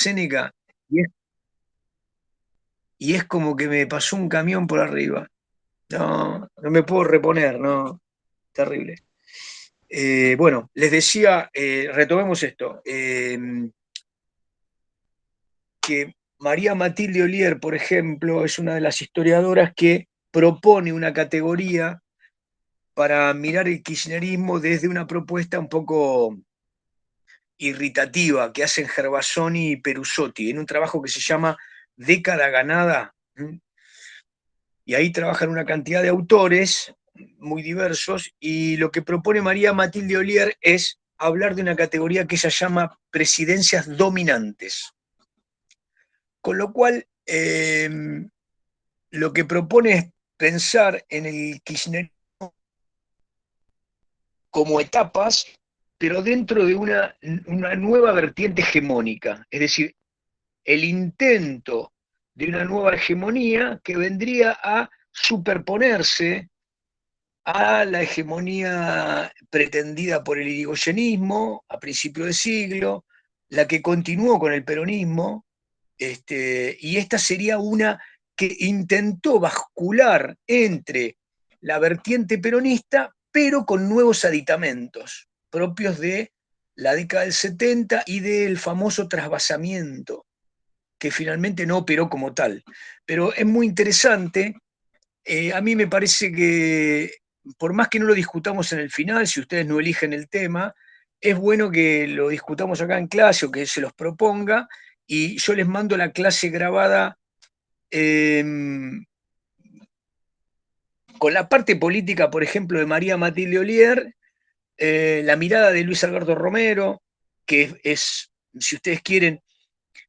AstraZeneca y es como que me pasó un camión por arriba. No, no me puedo reponer, no, terrible. Bueno, les decía, retomemos esto, que María Matilde Ollier, por ejemplo, es una de las historiadoras que propone una categoría para mirar el kirchnerismo desde una propuesta un poco irritativa que hacen Gervasoni y Perusotti en un trabajo que se llama Década Ganada. Y ahí trabajan una cantidad de autores muy diversos, y lo que propone María Matilde Ollier es hablar de una categoría que ella llama presidencias dominantes. Con lo cual, lo que propone es pensar en el kirchnerismo como etapas, pero dentro de una nueva vertiente hegemónica, es decir, el intento de una nueva hegemonía que vendría a superponerse a la hegemonía pretendida por el irigoyenismo a principio de siglo, la que continuó con el peronismo, y esta sería una que intentó bascular entre la vertiente peronista, pero con nuevos aditamentos propios de la década del 70 y del famoso trasvasamiento, que finalmente no operó como tal. Pero es muy interesante. A mí me parece que, por más que no lo discutamos en el final, si ustedes no eligen el tema, es bueno que lo discutamos acá en clase o que se los proponga, y yo les mando la clase grabada eh, con la parte política, por ejemplo, de María Matilde Ollier, la mirada de Luis Alberto Romero, que es, si ustedes quieren,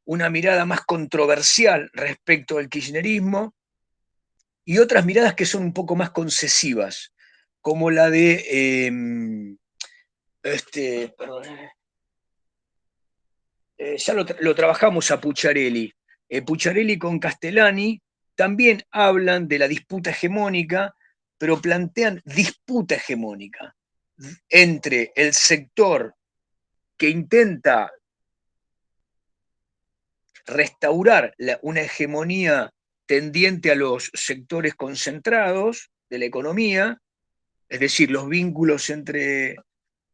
una mirada más controversial respecto al kirchnerismo, y otras miradas que son un poco más concesivas, como la de perdón, ya lo trabajamos a Pucciarelli. Pucciarelli con Castellani también hablan de la disputa hegemónica, pero plantean disputa hegemónica entre el sector que intenta restaurar una hegemonía tendiente a los sectores concentrados de la economía, es decir, los vínculos entre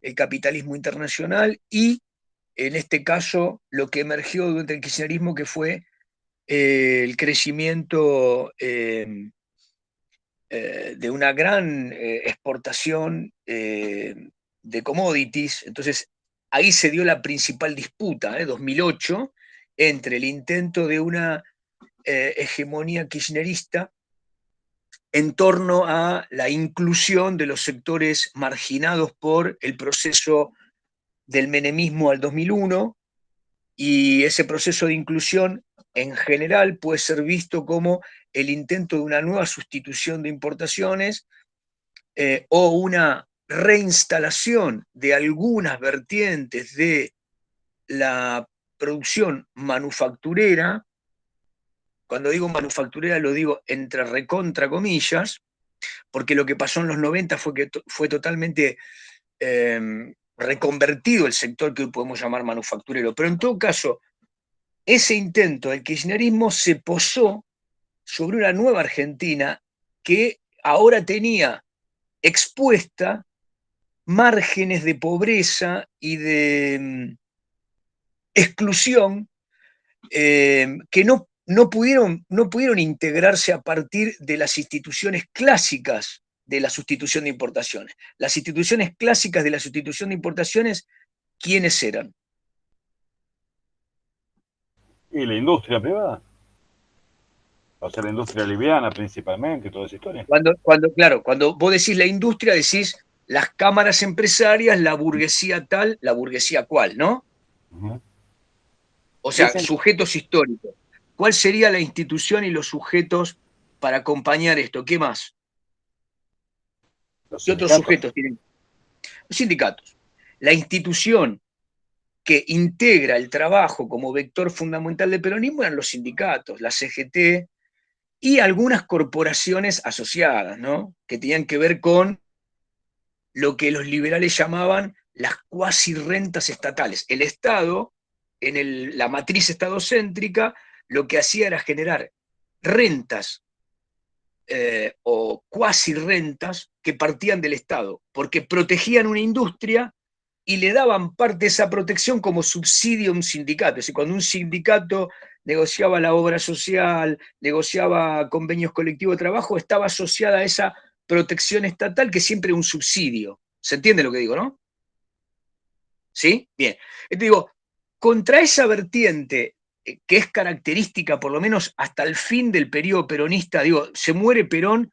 el capitalismo internacional y, en este caso, lo que emergió durante el kirchnerismo, que fue el crecimiento de una gran exportación de commodities. Entonces, ahí se dio la principal disputa, 2008, entre el intento de una hegemonía kirchnerista en torno a la inclusión de los sectores marginados por el proceso del menemismo al 2001, y ese proceso de inclusión en general puede ser visto como el intento de una nueva sustitución de importaciones, o una reinstalación de algunas vertientes de la producción manufacturera. Cuando digo manufacturera lo digo entre recontra comillas, porque lo que pasó en los 90 fue que fue totalmente reconvertido el sector que hoy podemos llamar manufacturero. Pero en todo caso, ese intento del kirchnerismo se posó sobre una nueva Argentina que ahora tenía expuesta márgenes de pobreza y de exclusión, que no pudieron integrarse a partir de las instituciones clásicas de la sustitución de importaciones. Las instituciones clásicas de la sustitución de importaciones, ¿quiénes eran? Y la industria privada, o sea, la industria liviana principalmente, toda esa historia. Claro, cuando vos decís la industria, decís las cámaras empresarias, la burguesía tal, la burguesía cual, ¿no? Ujú. O sea, Dicen sujetos históricos. ¿Cuál sería la institución y los sujetos para acompañar esto? ¿Qué más? los ¿Qué otros sindicatos. sujetos tienen? Los sindicatos. La institución que integra el trabajo como vector fundamental del peronismo eran los sindicatos, la CGT y algunas corporaciones asociadas, ¿no? Que tenían que ver con lo que los liberales llamaban las cuasi rentas estatales. El Estado la matriz estadocéntrica lo que hacía era generar rentas o cuasi rentas que partían del Estado, porque protegían una industria y le daban parte de esa protección como subsidio a un sindicato. Es decir, cuando un sindicato negociaba la obra social, negociaba convenios colectivos de trabajo, estaba asociada a esa protección estatal que siempre es un subsidio. ¿Se entiende lo que digo, no? ¿Sí? Bien. Entonces digo, contra esa vertiente que es característica, por lo menos hasta el fin del periodo peronista, digo, se muere Perón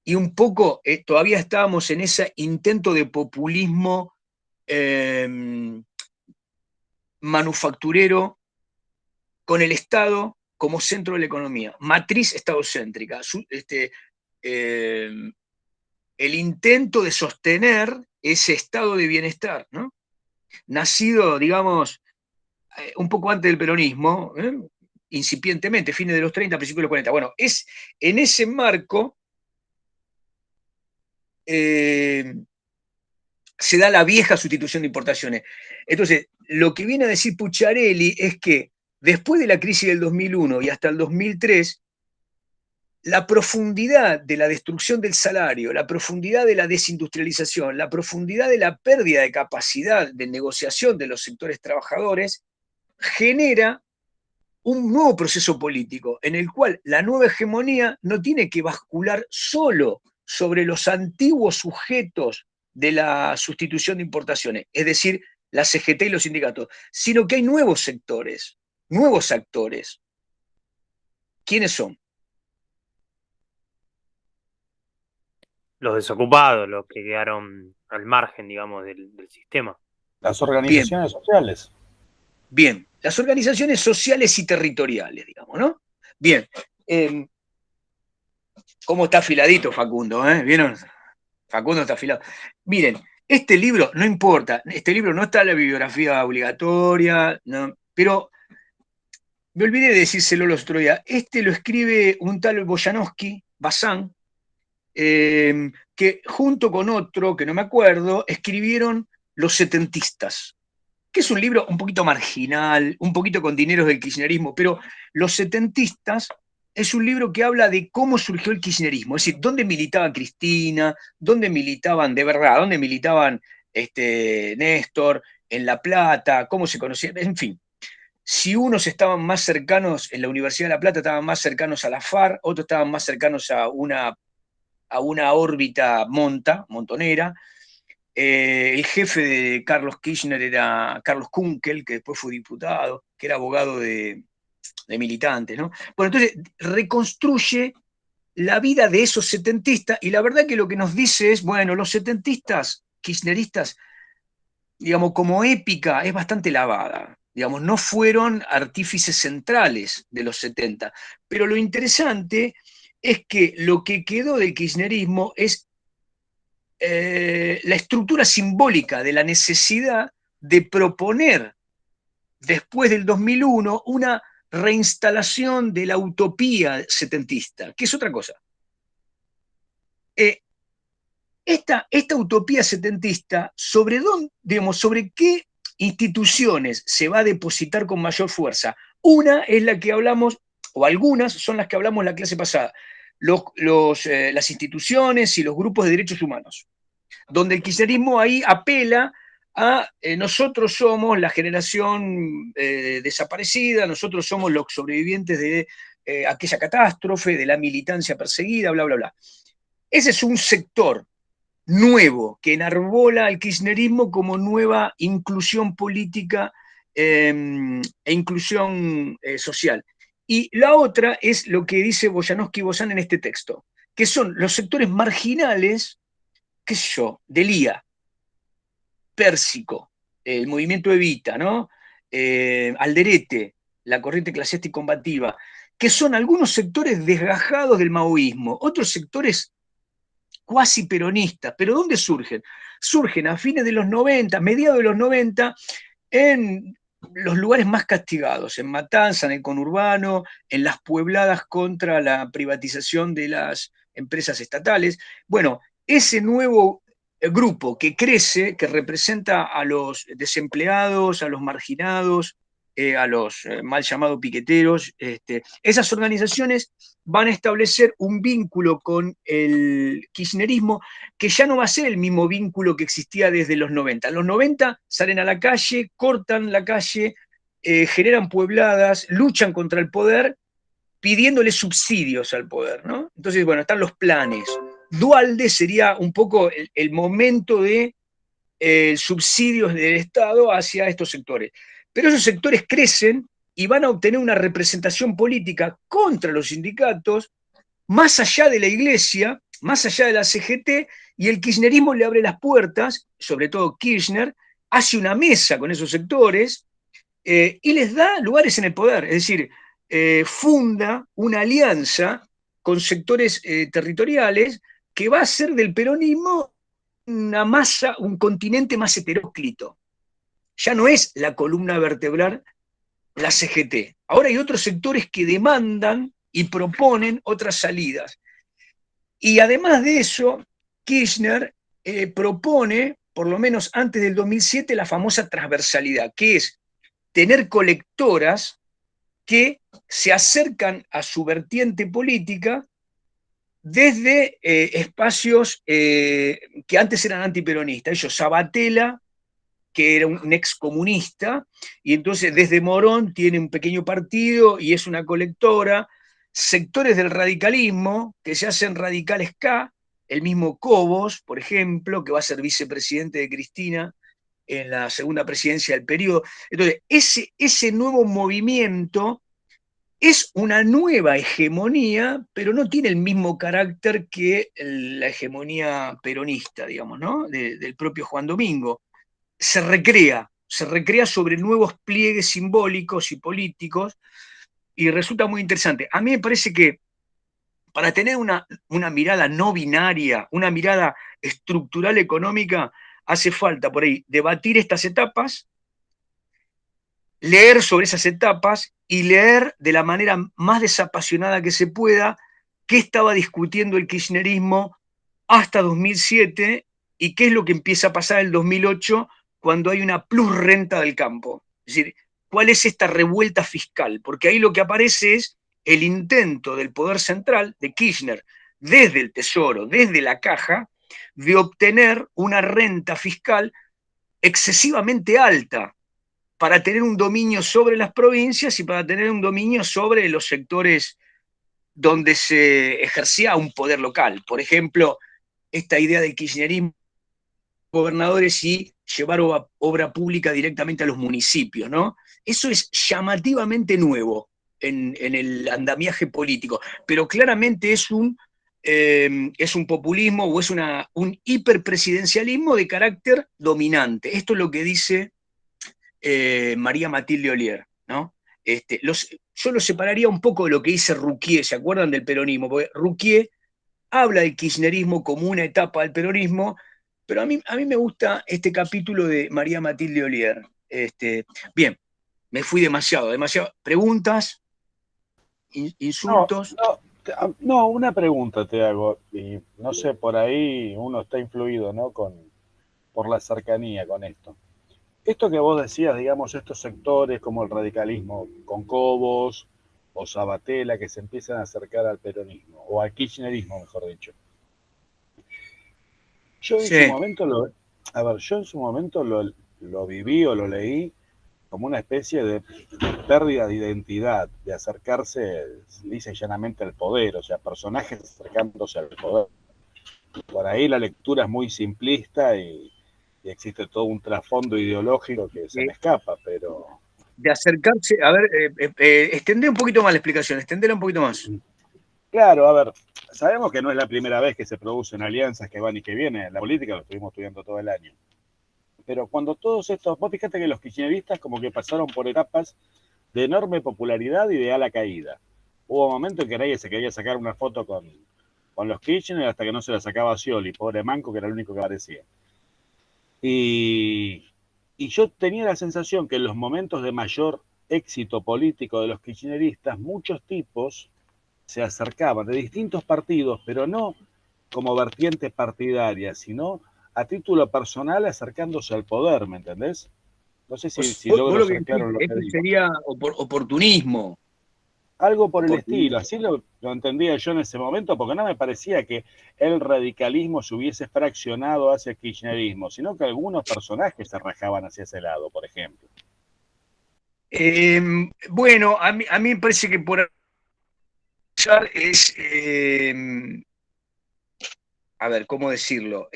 y un poco todavía estábamos en ese intento de populismo eh, manufacturero con el Estado como centro de la economía, matriz estadocéntrica. Eh, el intento de sostener ese estado de bienestar, ¿no? Nacido, digamos, un poco antes del peronismo, incipientemente, fines de los 30, principios de los 40. Bueno, es en ese marco se da la vieja sustitución de importaciones. Entonces, lo que viene a decir Pucciarelli es que después de la crisis del 2001 y hasta el 2003, la profundidad de la destrucción del salario, la profundidad de la desindustrialización, la profundidad de la pérdida de capacidad de negociación de los sectores trabajadores, genera un nuevo proceso político en el cual la nueva hegemonía no tiene que bascular solo sobre los antiguos sujetos de la sustitución de importaciones, es decir, la CGT y los sindicatos, sino que hay nuevos sectores, nuevos actores. ¿Quiénes son? Los desocupados, los que quedaron al margen, digamos, del sistema. Las organizaciones sociales. Bien, las organizaciones sociales y territoriales, digamos, ¿no? Bien. ¿Cómo está afiladito Facundo? ¿Vieron? Facundo está afilado. Miren, este libro, no importa, este libro no está en la bibliografía obligatoria, no, pero me olvidé de decírselo el otro día. Este lo escribe un tal Boyanovsky, Bazán, que junto con otro, que no me acuerdo, escribieron Los setentistas, que es un libro un poquito marginal, un poquito con dineros del kirchnerismo, pero Los setentistas es un libro que habla de cómo surgió el kirchnerismo, es decir, dónde militaba Cristina, dónde militaban de verdad, dónde militaban Néstor, en La Plata, cómo se conocían, en fin. Si unos estaban más cercanos en la Universidad de La Plata, estaban más cercanos a la FARC, otros estaban más cercanos a una órbita montonera. El jefe de Carlos Kirchner era Carlos Kunkel, que después fue diputado, que era abogado de militantes, ¿no? Bueno, entonces reconstruye la vida de esos setentistas y la verdad que lo que nos dice es, bueno, los setentistas kirchneristas, digamos, como épica es bastante lavada, digamos, no fueron artífices centrales de los 70, pero lo interesante es que lo que quedó del kirchnerismo es la estructura simbólica de la necesidad de proponer después del 2001 una reinstalación de la utopía setentista, que es otra cosa. Esta utopía setentista, ¿sobre qué instituciones se va a depositar con mayor fuerza? Una es la que hablamos, o algunas son las que hablamos la clase pasada, las instituciones y los grupos de derechos humanos, donde el kirchnerismo ahí apela a nosotros somos la generación desaparecida, nosotros somos los sobrevivientes de aquella catástrofe, de la militancia perseguida, bla, bla, bla. Ese es un sector nuevo que enarbola al kirchnerismo como nueva inclusión política e inclusión social. Y la otra es lo que dice Boyanovsky y Bozán en este texto, que son los sectores marginales, qué sé yo, del IA, Pérsico, el movimiento Evita, ¿no? Alderete, la corriente eclesiástica combativa, que son algunos sectores desgajados del maoísmo, otros sectores cuasi peronistas. ¿Pero dónde surgen? Surgen a fines de los 90, mediados de los 90, en los lugares más castigados, en Matanza, en el conurbano, en las puebladas contra la privatización de las empresas estatales. Bueno, ese nuevo grupo que crece, que representa a los desempleados, a los marginados, a los mal llamados piqueteros. Esas organizaciones van a establecer un vínculo con el kirchnerismo que ya no va a ser el mismo vínculo que existía desde los 90. En los 90 salen a la calle, cortan la calle, generan puebladas, luchan contra el poder, pidiéndole subsidios al poder, ¿no? Entonces, bueno, están los planes. Dualde sería un poco el momento de subsidios del Estado hacia estos sectores. Pero esos sectores crecen y van a obtener una representación política contra los sindicatos, más allá de la iglesia, más allá de la CGT, y el kirchnerismo le abre las puertas, sobre todo Kirchner, hace una mesa con esos sectores y les da lugares en el poder. Es decir, funda una alianza con sectores territoriales que va a hacer del peronismo una masa, un continente más heteróclito. Ya no es la columna vertebral la CGT. Ahora hay otros sectores que demandan y proponen otras salidas. Y además de eso, Kirchner propone, por lo menos antes del 2007, la famosa transversalidad, que es tener colectoras que se acercan a su vertiente política desde espacios que antes eran antiperonistas. Ellos, Sabatella, que era un excomunista, y entonces desde Morón tiene un pequeño partido y es una colectora, sectores del radicalismo que se hacen radicales K, el mismo Cobos, por ejemplo, que va a ser vicepresidente de Cristina en la segunda presidencia del periodo. Entonces, ese nuevo movimiento es una nueva hegemonía, pero no tiene el mismo carácter que la hegemonía peronista, digamos, ¿no? Del propio Juan Domingo. Se recrea sobre nuevos pliegues simbólicos y políticos, y resulta muy interesante. A mí me parece que para tener una mirada no binaria, una mirada estructural económica, hace falta por ahí debatir estas etapas, leer sobre esas etapas y leer de la manera más desapasionada que se pueda qué estaba discutiendo el kirchnerismo hasta 2007 y qué es lo que empieza a pasar en el 2008 cuando hay una plus renta del campo. Es decir, ¿cuál es esta revuelta fiscal? Porque ahí lo que aparece es el intento del poder central, de Kirchner, desde el Tesoro, desde la caja, de obtener una renta fiscal excesivamente alta para tener un dominio sobre las provincias y para tener un dominio sobre los sectores donde se ejercía un poder local. Por ejemplo, esta idea del kirchnerismo, gobernadores y llevar obra pública directamente a los municipios, ¿no? Eso es llamativamente nuevo en el andamiaje político, pero claramente es un populismo o es un hiperpresidencialismo de carácter dominante. Esto es lo que dice María Matilde Ollier, ¿no? Yo lo separaría un poco de lo que dice Ruquier, ¿se acuerdan del peronismo? Porque Ruquier habla del kirchnerismo como una etapa del peronismo, pero a mí me gusta este capítulo de María Matilde Ollier. Bien, me fui demasiado. ¿Preguntas? No, ¿Insultos? no, una pregunta te hago, y no sé, por ahí uno está influido, ¿no? Por la cercanía con esto. Esto que vos decías, digamos, estos sectores como el radicalismo con Cobos o Sabatella que se empiezan a acercar al peronismo, o al kirchnerismo, mejor dicho. Yo en su Sí. momento lo viví o lo leí como una especie de pérdida de identidad, de acercarse, lisa y llanamente, al poder, o sea, personajes acercándose al poder. Por ahí la lectura es muy simplista y existe todo un trasfondo ideológico que se me escapa, pero... De acercarse, a ver, extendé un poquito más la explicación, extendela un poquito más. Claro, a ver, sabemos que no es la primera vez que se producen alianzas que van y que vienen, la política lo estuvimos estudiando todo el año. Pero cuando todos estos, vos fíjate que los kirchneristas como que pasaron por etapas de enorme popularidad y de ala caída. Hubo momentos en que nadie se quería sacar una foto con los Kirchner hasta que no se la sacaba Scioli, pobre manco que era el único que aparecía. Y yo tenía la sensación que en los momentos de mayor éxito político de los kirchneristas, muchos tipos se acercaban de distintos partidos, pero no como vertiente partidaria, sino a título personal acercándose al poder, ¿me entendés? No sé si logro Vos lo que ser claro decís, en lo que esto digo. sería oportunismo. Algo por el estilo, así lo entendía yo en ese momento, porque no me parecía que el radicalismo se hubiese fraccionado hacia el kirchnerismo, sino que algunos personajes se rajaban hacia ese lado, por ejemplo. Bueno, a mí me parece que por empezar es, a ver, ¿cómo decirlo?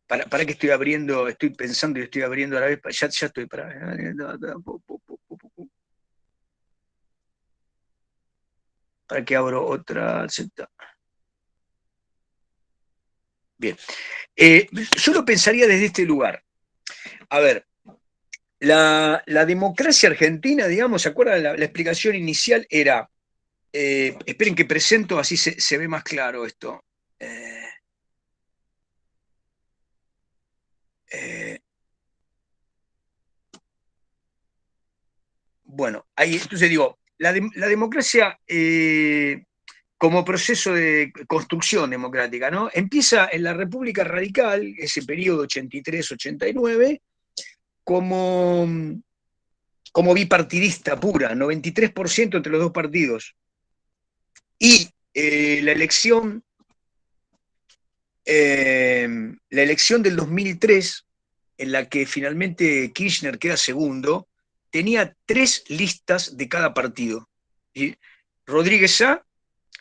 Para que estoy pensando y estoy abriendo a la vez, ya estoy para. Para que abro otra. Bien. Yo lo pensaría desde este lugar. A ver, la democracia argentina, digamos, ¿se acuerdan? La explicación inicial era, esperen que presento, así se ve más claro esto. Bueno, ahí, entonces digo, la democracia como proceso de construcción democrática, ¿no? Empieza en la República Radical, ese periodo 83-89, como, como bipartidista pura, 93% entre los dos partidos. Y la elección del 2003, en la que finalmente Kirchner queda segundo, tenía 3 listas de cada partido. ¿Sí? Rodríguez Sá,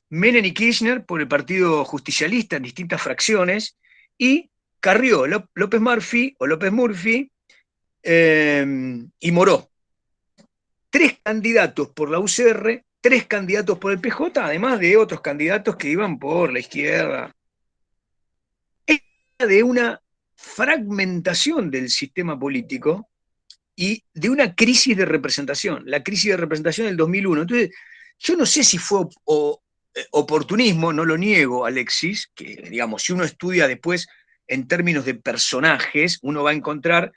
Menem y Kirchner por el Partido Justicialista en distintas fracciones, y Carrió, López Murphy y Moró. 3 candidatos por la UCR, 3 candidatos por el PJ, además de otros candidatos que iban por la izquierda. Era de una fragmentación del sistema político y de una crisis de representación, la crisis de representación del 2001. Entonces, yo no sé si fue oportunismo, no lo niego, Alexis, que digamos, si uno estudia después en términos de personajes, uno va a encontrar,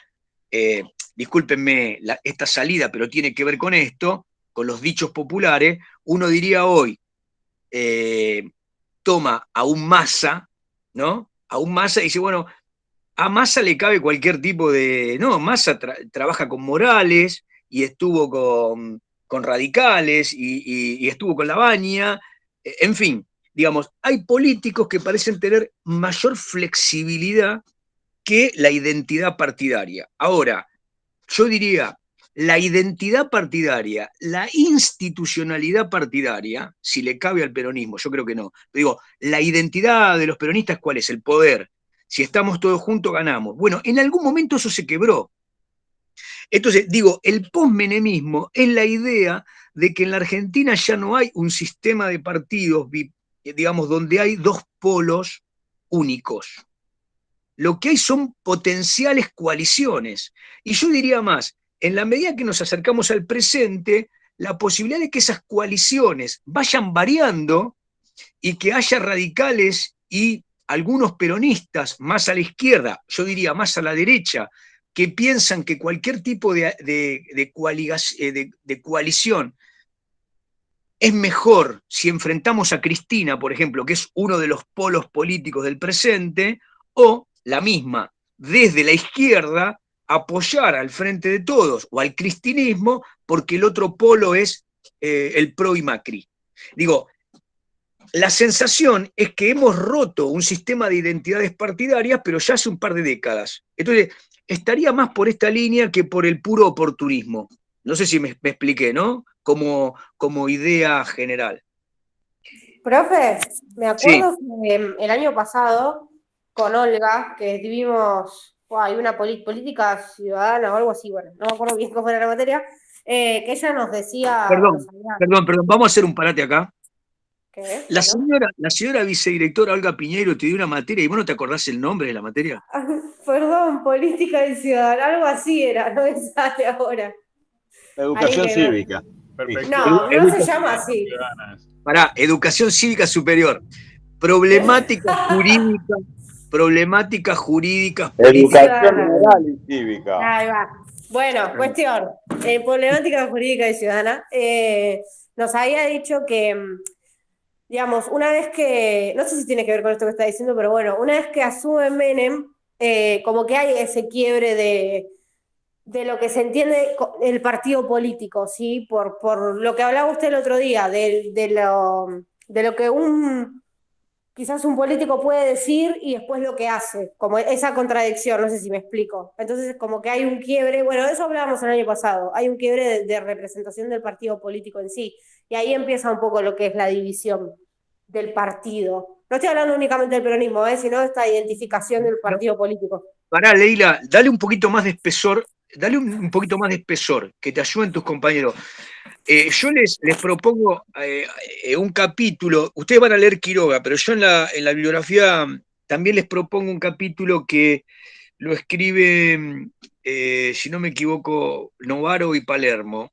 discúlpenme esta salida, pero tiene que ver con esto, con los dichos populares, uno diría hoy, toma a un Massa, ¿no? A un Massa y dice, bueno, a Massa le cabe cualquier tipo de. No, Massa trabaja con Morales y estuvo con radicales y estuvo con la Baña. En fin, digamos, hay políticos que parecen tener mayor flexibilidad que la identidad partidaria. Ahora, yo diría, la identidad partidaria, la institucionalidad partidaria, si le cabe al peronismo, yo creo que no. Pero digo, la identidad de los peronistas, ¿cuál es? El poder. Si estamos todos juntos, ganamos. Bueno, en algún momento eso se quebró. Entonces, digo, el postmenemismo es la idea de que en la Argentina ya no hay un sistema de partidos, digamos, donde hay 2 polos únicos. Lo que hay son potenciales coaliciones. Y yo diría más, en la medida que nos acercamos al presente, la posibilidad de que esas coaliciones vayan variando y que haya radicales y algunos peronistas más a la izquierda, yo diría más a la derecha, que piensan que cualquier tipo de coalición es mejor si enfrentamos a Cristina, por ejemplo, que es uno de los polos políticos del presente, o la misma, desde la izquierda, apoyar al Frente de Todos o al cristinismo, porque el otro polo es el PRO y Macri. Digo, la sensación es que hemos roto un sistema de identidades partidarias, pero ya hace un par de décadas. Entonces, estaría más por esta línea que por el puro oportunismo. No sé si me expliqué, ¿no? Como idea general. Profe, me Sí, acuerdo que el año pasado, con Olga, que vimos, hay una política ciudadana o algo así, bueno, no me acuerdo bien cómo era la materia, que ella nos decía, o nos perdón, vamos a hacer un parate acá. ¿qué? La Bueno. señora vicedirectora Olga Piñeiro te dio una materia y vos no te acordás el nombre de la materia. Perdón, política y ciudadana, algo así era, no me sale ahora. Educación cívica. Perfecto. No se llama así. Pará, educación cívica superior. Problemática jurídica, Educación moral y cívica. Ahí va. Bueno, cuestión. Problemática jurídica y ciudadana. Nos había dicho que, digamos, una vez que, no sé si tiene que ver con esto que está diciendo, pero bueno, una vez que asume Menem, como que hay ese quiebre de lo que se entiende el partido político, ¿sí? Por lo que hablaba usted el otro día, de lo que quizás un político puede decir y después lo que hace, como esa contradicción, no sé si me explico. Entonces, como que hay un quiebre, bueno, de eso hablábamos el año pasado, hay un quiebre de representación del partido político en sí, y ahí empieza un poco lo que es la división del partido. No estoy hablando únicamente del peronismo, sino de esta identificación del partido político. Pará, Leila, dale un poquito más de espesor, dale un poquito más de espesor, que te ayuden tus compañeros. Yo les propongo un capítulo, ustedes van a leer Quiroga, pero yo en la bibliografía también les propongo un capítulo que lo escribe, si no me equivoco, Novaro y Palermo,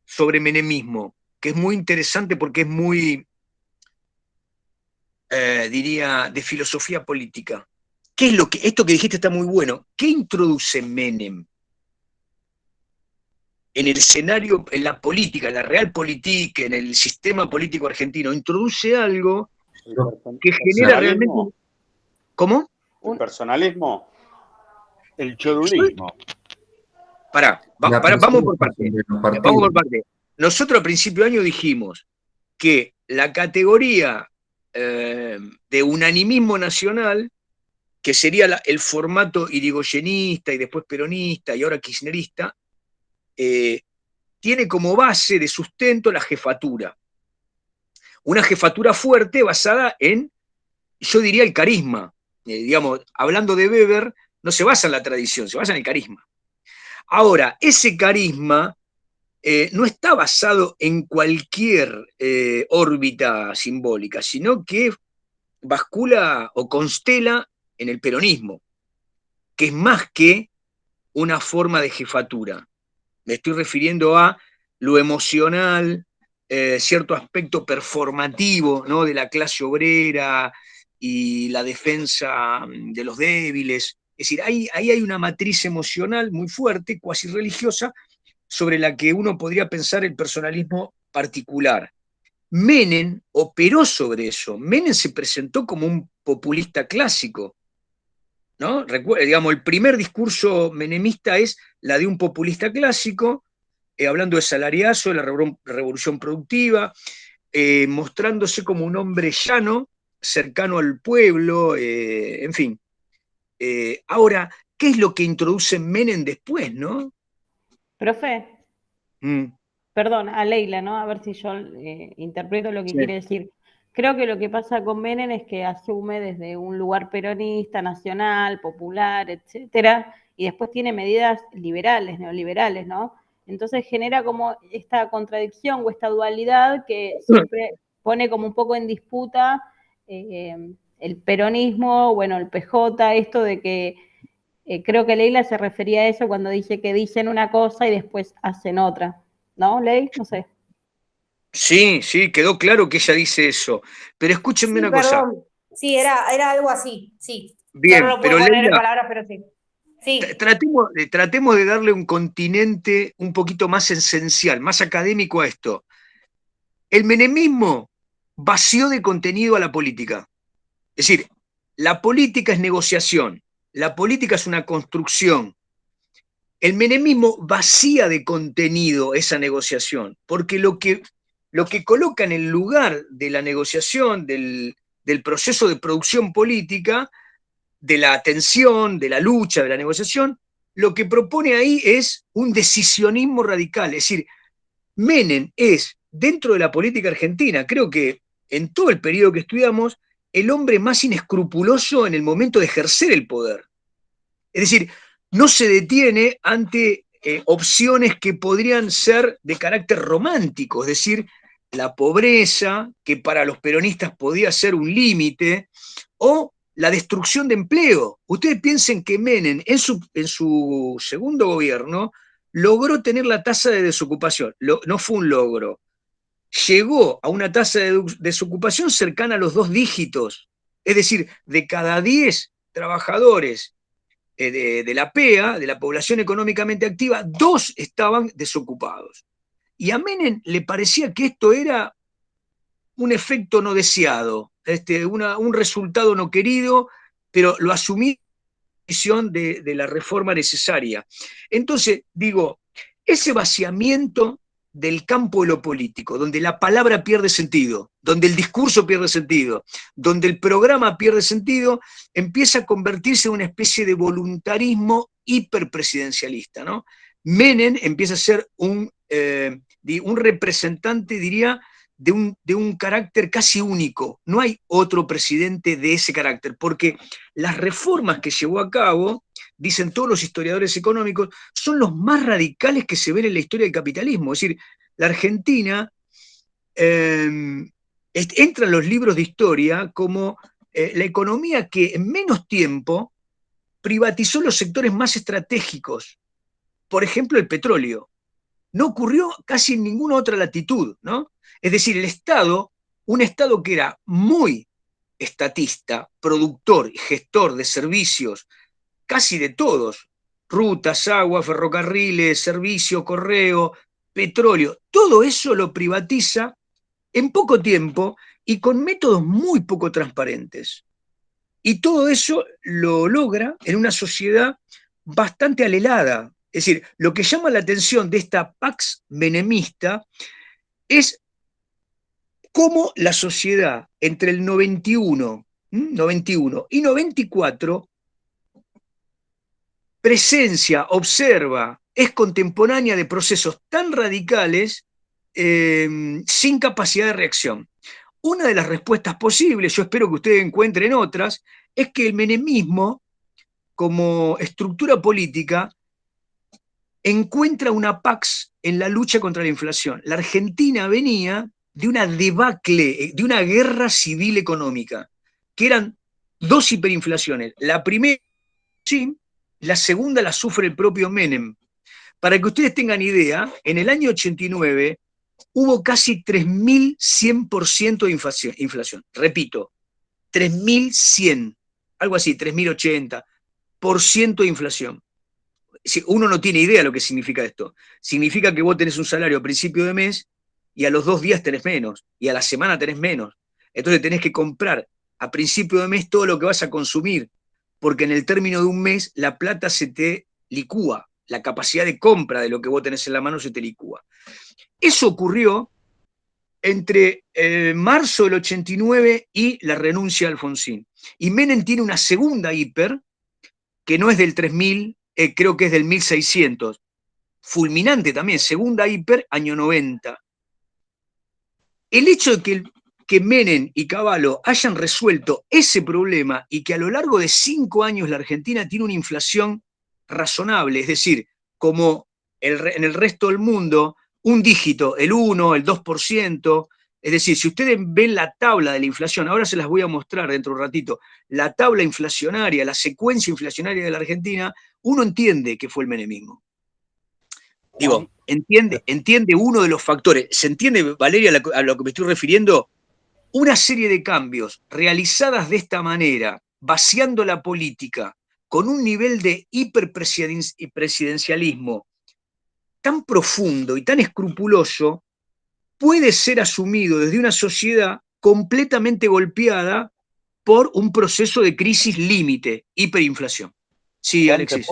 sobre menemismo, que es muy interesante porque es muy, diría, de filosofía política. ¿Qué es lo que, esto que dijiste está muy bueno, ¿qué introduce Menem en el escenario, en la política, en la realpolitik, en el sistema político argentino? Introduce algo que genera realmente... ¿Cómo? ¿El personalismo? El chorulismo. Vamos por parte. Vamos por parte. Nosotros a principio de año dijimos que la categoría de unanimismo nacional, que sería el formato irigoyenista y después peronista y ahora kirchnerista, tiene como base de sustento la jefatura. Una jefatura fuerte basada en, yo diría, el carisma. Digamos, hablando de Weber, no se basa en la tradición, se basa en el carisma. Ahora, ese carisma no está basado en cualquier órbita simbólica, sino que bascula o constela en el peronismo, que es más que una forma de jefatura. Me estoy refiriendo a lo emocional, cierto aspecto performativo, ¿no?, de la clase obrera y la defensa de los débiles. Es decir, ahí hay una matriz emocional muy fuerte, cuasi religiosa, sobre la que uno podría pensar el personalismo particular. Menem operó sobre eso. Menem se presentó como un populista clásico, ¿no? Digamos, el primer discurso menemista es la de un populista clásico, hablando de salariazo, de la revolución productiva, mostrándose como un hombre llano, cercano al pueblo, en fin. Ahora, ¿qué es lo que introduce Menem después, no? Profe, perdón, a Leila, ¿no? A ver si yo interpreto lo que quiere decir. Creo que lo que pasa con Menem es que asume desde un lugar peronista, nacional, popular, etcétera, y después tiene medidas liberales, neoliberales, ¿no? Entonces genera como esta contradicción o esta dualidad que siempre pone como un poco en disputa el peronismo, bueno, el PJ, esto de que creo que Leila se refería a eso cuando dice que dicen una cosa y después hacen otra. ¿No, Ley? No sé. Sí, quedó claro que ella dice eso. Pero escúchenme una cosa. Sí, era algo así, sí. Bien, no lo pero puedo poner Leila, en palabras, pero sí. Sí. Tratemos de darle un continente un poquito más esencial, más académico a esto. El menemismo vació de contenido a la política. Es decir, la política es negociación, la política es una construcción. El menemismo vacía de contenido esa negociación, porque lo que coloca en el lugar de la negociación, del proceso de producción política, de la atención, de la lucha, de la negociación, lo que propone ahí es un decisionismo radical. Es decir, Menem es, dentro de la política argentina, creo que en todo el periodo que estudiamos, el hombre más inescrupuloso en el momento de ejercer el poder. Es decir, no se detiene ante opciones que podrían ser de carácter romántico, es decir, la pobreza, que para los peronistas podía ser un límite, o la destrucción de empleo. Ustedes piensen que Menem en su segundo gobierno logró tener la tasa de desocupación. No fue un logro. Llegó a una tasa de desocupación cercana a los 2 dígitos. Es decir, de cada 10 trabajadores de la PEA, de la población económicamente activa, 2 estaban desocupados. Y a Menem le parecía que esto era un efecto no deseado, un resultado no querido, pero lo asumía de la reforma necesaria. Entonces, digo, ese vaciamiento del campo de lo político, donde la palabra pierde sentido, donde el discurso pierde sentido, donde el programa pierde sentido, empieza a convertirse en una especie de voluntarismo hiperpresidencialista, ¿no? Menem empieza a ser un representante, diría, de un carácter casi único. No hay otro presidente de ese carácter, porque las reformas que llevó a cabo, dicen todos los historiadores económicos, son los más radicales que se ven en la historia del capitalismo. Es decir, la Argentina entra en los libros de historia como la economía que en menos tiempo privatizó los sectores más estratégicos. Por ejemplo, el petróleo. No ocurrió casi en ninguna otra latitud, ¿no? Es decir, el Estado, un Estado que era muy estatista, productor y gestor de servicios, casi de todos, rutas, agua, ferrocarriles, servicio, correo, petróleo, todo eso lo privatiza en poco tiempo y con métodos muy poco transparentes. Y todo eso lo logra en una sociedad bastante alelada. Es decir, lo que llama la atención de esta Pax menemista es cómo la sociedad entre el 91 y 94 presencia, observa, es contemporánea de procesos tan radicales sin capacidad de reacción. Una de las respuestas posibles, yo espero que ustedes encuentren otras, es que el menemismo, como estructura política, encuentra una pax en la lucha contra la inflación. La Argentina venía de una debacle, de una guerra civil económica, que eran dos hiperinflaciones. La primera, sí, la segunda la sufre el propio Menem. Para que ustedes tengan idea, en el año 89 hubo casi 3.100% de inflación. Repito, 3.100, algo así, 3.080% de inflación. Uno no tiene idea de lo que significa esto. Significa que vos tenés un salario a principio de mes y a los 2 días tenés menos, y a la semana tenés menos. Entonces tenés que comprar a principio de mes todo lo que vas a consumir, porque en el término de un mes la plata se te licúa, la capacidad de compra de lo que vos tenés en la mano se te licúa. Eso ocurrió entre marzo del 89 y la renuncia de Alfonsín. Y Menem tiene una segunda hiper, que no es del 3000, creo que es del 1600. Fulminante también, segunda hiper, año 90. El hecho de que Menem y Cavallo hayan resuelto ese problema y que a lo largo de 5 años la Argentina tiene una inflación razonable, es decir, como en el resto del mundo, un dígito, el 1, el 2%, es decir, si ustedes ven la tabla de la inflación, ahora se las voy a mostrar dentro de un ratito, la tabla inflacionaria, la secuencia inflacionaria de la Argentina, uno entiende que fue el menemismo. Digo, entiende uno de los factores. ¿Se entiende, Valeria, a lo que me estoy refiriendo? Una serie de cambios realizadas de esta manera, vaciando la política, con un nivel de hiperpresidencialismo tan profundo y tan escrupuloso, puede ser asumido desde una sociedad completamente golpeada por un proceso de crisis límite, hiperinflación. Sí, Alexis.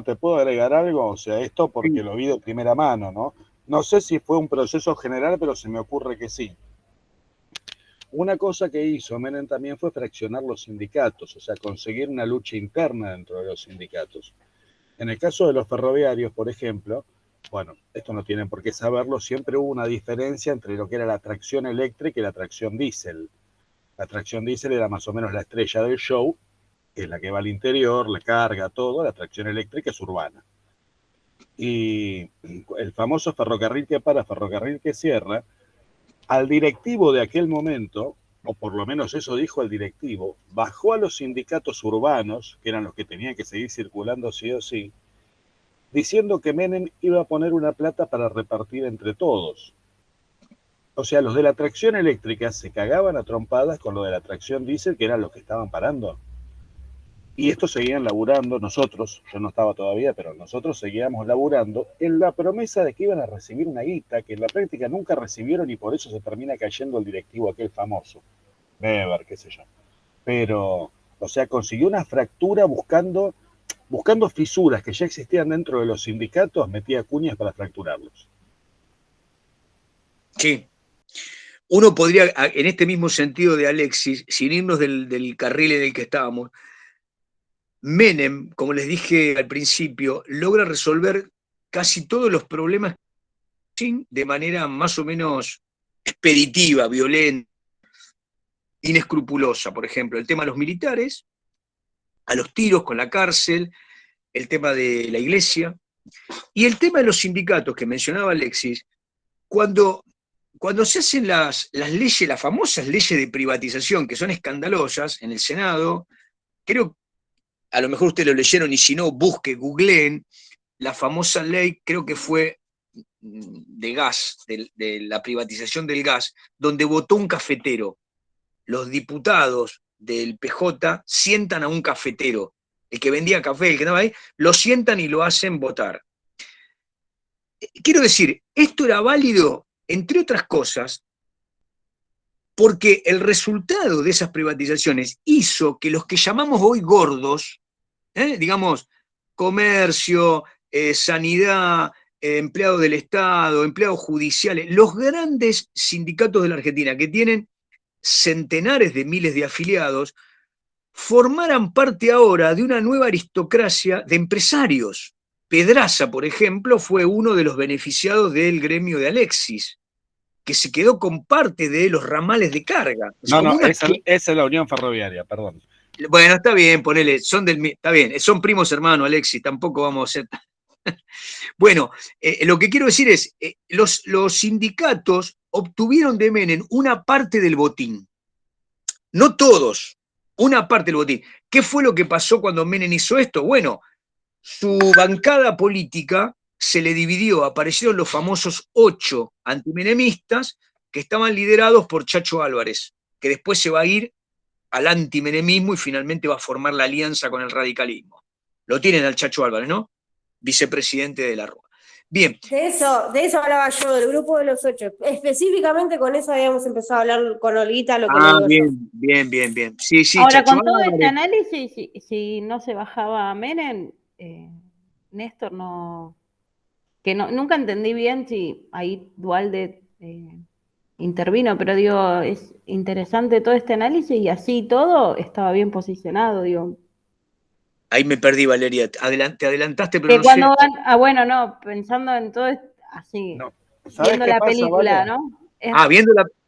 ¿Te puedo agregar algo? O sea, esto porque lo vi de primera mano, ¿no? No sé si fue un proceso general, pero se me ocurre que sí. Una cosa que hizo Menem también fue fraccionar los sindicatos, o sea, conseguir una lucha interna dentro de los sindicatos. En el caso de los ferroviarios, por ejemplo, bueno, esto no tienen por qué saberlo, siempre hubo una diferencia entre lo que era la tracción eléctrica y la tracción diésel. La tracción diésel era más o menos la estrella del show, que es la que va al interior, la carga, todo. La tracción eléctrica es urbana. Y el famoso ferrocarril que para, ferrocarril que cierra, al directivo de aquel momento, o por lo menos eso dijo el directivo, bajó a los sindicatos urbanos, que eran los que tenían que seguir circulando sí o sí, diciendo que Menem iba a poner una plata para repartir entre todos. O sea, los de la tracción eléctrica se cagaban a trompadas con lo de la tracción diésel, que eran los que estaban parando. Y estos seguían laburando, nosotros, yo no estaba todavía, pero nosotros seguíamos laburando en la promesa de que iban a recibir una guita que en la práctica nunca recibieron y por eso se termina cayendo el directivo aquel famoso, Weber, qué sé yo. Pero, o sea, consiguió una fractura buscando buscando fisuras que ya existían dentro de los sindicatos, metía cuñas para fracturarlos. Sí. Uno podría, en este mismo sentido de Alexis, sin irnos del carril en el que estábamos, Menem, como les dije al principio, logra resolver casi todos los problemas de manera más o menos expeditiva, violenta, inescrupulosa. Por ejemplo, el tema de los militares, a los tiros con la cárcel, el tema de la iglesia y el tema de los sindicatos que mencionaba Alexis. Cuando se hacen las leyes, las famosas leyes de privatización, que son escandalosas en el Senado, creo, a lo mejor ustedes lo leyeron y si no, googleen, la famosa ley, creo que fue de gas, de la privatización del gas, donde votó un cafetero. Los diputados del PJ sientan a un cafetero, el que vendía café, el que estaba ahí, lo sientan y lo hacen votar. Quiero decir, esto era válido, entre otras cosas, porque el resultado de esas privatizaciones hizo que los que llamamos hoy gordos, digamos, comercio, sanidad, empleados del Estado, empleados judiciales, los grandes sindicatos de la Argentina que tienen centenares de miles de afiliados, formaran parte ahora de una nueva aristocracia de empresarios. Pedraza, por ejemplo, fue uno de los beneficiados del gremio de Alexis, que se quedó con parte de los ramales de carga. Esa es la Unión Ferroviaria, perdón. Bueno, está bien, ponele, está bien, son primos hermanos, Alexis, tampoco vamos a ser... Bueno, lo que quiero decir es, los sindicatos obtuvieron de Menem una parte del botín. No todos, una parte del botín. ¿Qué fue lo que pasó cuando Menem hizo esto? Bueno, su bancada política se le dividió, aparecieron los famosos 8 antimenemistas que estaban liderados por Chacho Álvarez, que después se va a ir al antimenemismo y finalmente va a formar la alianza con el radicalismo. Lo tienen al Chacho Álvarez, ¿no? Vicepresidente de la Rúa. Bien. De eso hablaba yo, del grupo de los 8. Específicamente con eso habíamos empezado a hablar con Olguita, lo que bien. Sí, ahora, Chacho, con todo este análisis, si no se bajaba a Menem, Néstor nunca entendí bien si ahí Duhalde intervino, pero digo, es interesante todo este análisis y así todo estaba bien posicionado, digo. Ahí me perdí, Valeria, te adelantaste, pero que no cuando sé. Bueno, no, pensando en todo así, No. viendo la película, Vale? ¿no?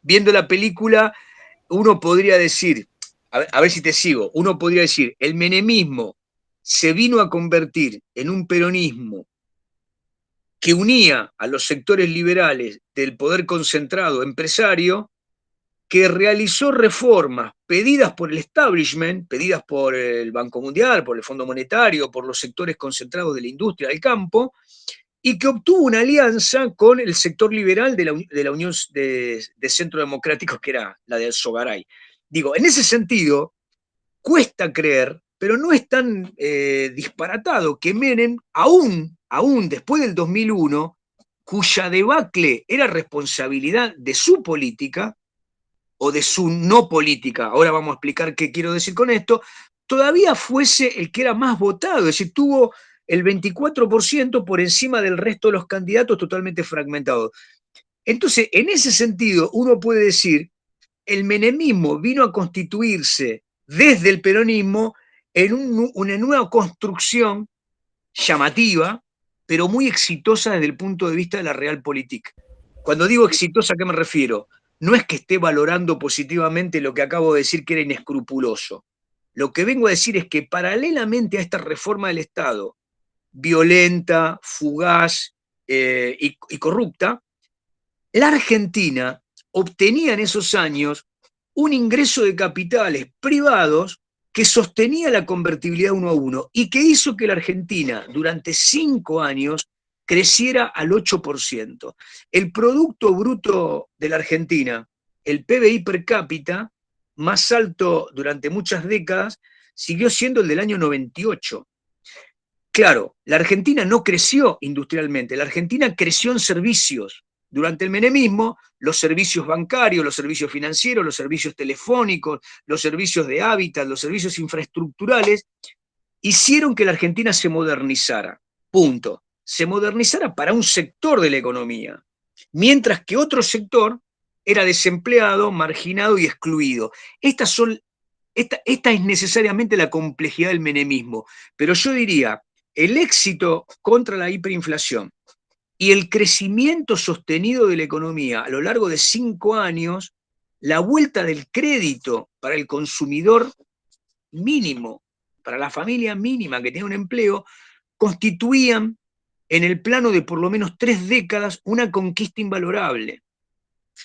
Viendo la película, uno podría decir, a ver si te sigo, uno podría decir, el menemismo se vino a convertir en un peronismo que unía a los sectores liberales del poder concentrado empresario, que realizó reformas pedidas por el establishment, pedidas por el Banco Mundial, por el Fondo Monetario, por los sectores concentrados de la industria del campo, y que obtuvo una alianza con el sector liberal de la Unión de Centro Democrático, que era la de Alzogaray. Digo, en ese sentido, cuesta creer, pero no es tan disparatado que Menem, aún después del 2001, cuya debacle era responsabilidad de su política, o de su no política, ahora vamos a explicar qué quiero decir con esto, todavía fuese el que era más votado, es decir, tuvo el 24% por encima del resto de los candidatos totalmente fragmentados. Entonces, en ese sentido, uno puede decir, el menemismo vino a constituirse desde el peronismo en una nueva construcción llamativa, pero muy exitosa desde el punto de vista de la realpolitik. Cuando digo exitosa, ¿a qué me refiero? No es que esté valorando positivamente lo que acabo de decir que era inescrupuloso. Lo que vengo a decir es que paralelamente a esta reforma del Estado, violenta, fugaz y corrupta, la Argentina obtenía en esos años un ingreso de capitales privados que sostenía la convertibilidad 1 a 1 y que hizo que la Argentina durante 5 años creciera al 8%. El Producto Bruto de la Argentina, el PBI per cápita, más alto durante muchas décadas, siguió siendo el del año 98. Claro, la Argentina no creció industrialmente, la Argentina creció en servicios. Durante el menemismo, los servicios bancarios, los servicios financieros, los servicios telefónicos, los servicios de hábitat, los servicios infraestructurales, hicieron que la Argentina se modernizara. Punto. Se modernizara para un sector de la economía, mientras que otro sector era desempleado, marginado y excluido. Esta es necesariamente la complejidad del menemismo, pero yo diría, el éxito contra la hiperinflación y el crecimiento sostenido de la economía a lo largo de 5 años, la vuelta del crédito para el consumidor mínimo, para la familia mínima que tiene un empleo, constituían en el plano de por lo menos 3 décadas una conquista invalorable.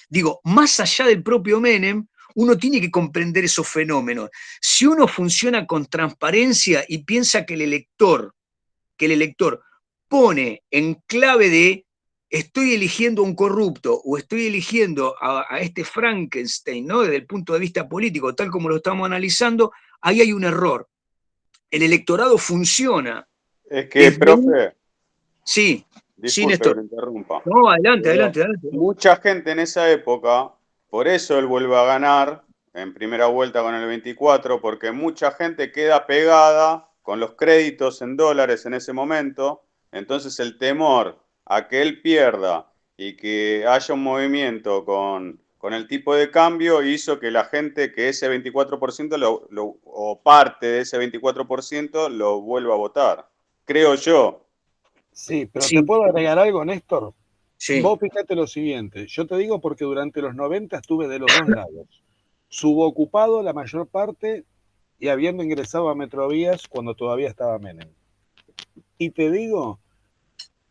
Digo, más allá del propio Menem, uno tiene que comprender esos fenómenos. Si uno funciona con transparencia y piensa que el elector pone en clave de estoy eligiendo a un corrupto o estoy eligiendo a este Frankenstein, ¿no? Desde el punto de vista político, tal como lo estamos analizando, ahí hay un error. El electorado funciona. Es que, profe, sí, disculpe Néstor, que lo interrumpa. No, adelante. Mucha gente en esa época, por eso él vuelve a ganar en primera vuelta con el 24, porque mucha gente queda pegada con los créditos en dólares en ese momento, entonces el temor a que él pierda y que haya un movimiento con el tipo de cambio hizo que la gente, que ese 24% o parte de ese 24% lo vuelva a votar, creo yo. Sí, pero ¿te puedo agregar algo, Néstor? Sí. Vos fíjate lo siguiente, yo te digo porque durante los 90 estuve de los dos lados, subocupado la mayor parte y habiendo ingresado a Metrovías cuando todavía estaba Menem. Y te digo,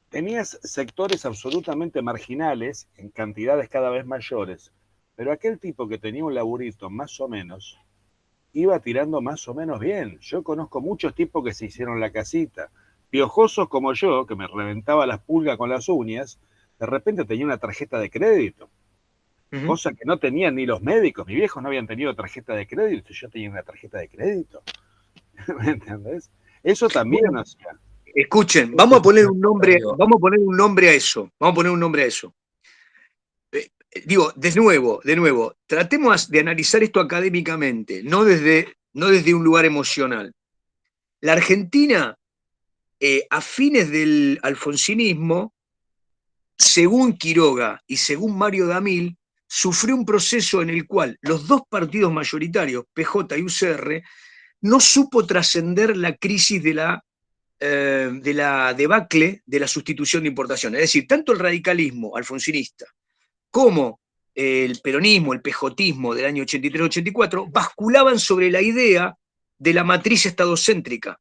tenías sectores absolutamente marginales en cantidades cada vez mayores, pero aquel tipo que tenía un laburito más o menos, iba tirando más o menos bien. Yo conozco muchos tipos que se hicieron la casita, piojosos como yo, que me reventaba las pulgas con las uñas, de repente tenía una tarjeta de crédito, cosa que no tenían ni los médicos. Mis viejos no habían tenido tarjeta de crédito, yo tenía una tarjeta de crédito. ¿Me entendés? Eso también, bueno, escuchen, vamos a poner un nombre a eso. Digo, de nuevo, tratemos de analizar esto académicamente, no desde un lugar emocional. La Argentina, a fines del alfonsinismo, según Quiroga y según Mario Damil, sufrió un proceso en el cual los dos partidos mayoritarios, PJ y UCR, no supo trascender la crisis de la debacle de la sustitución de importaciones. Es decir, tanto el radicalismo alfonsinista como el peronismo, el pejotismo del año 83-84, basculaban sobre la idea de la matriz estadocéntrica.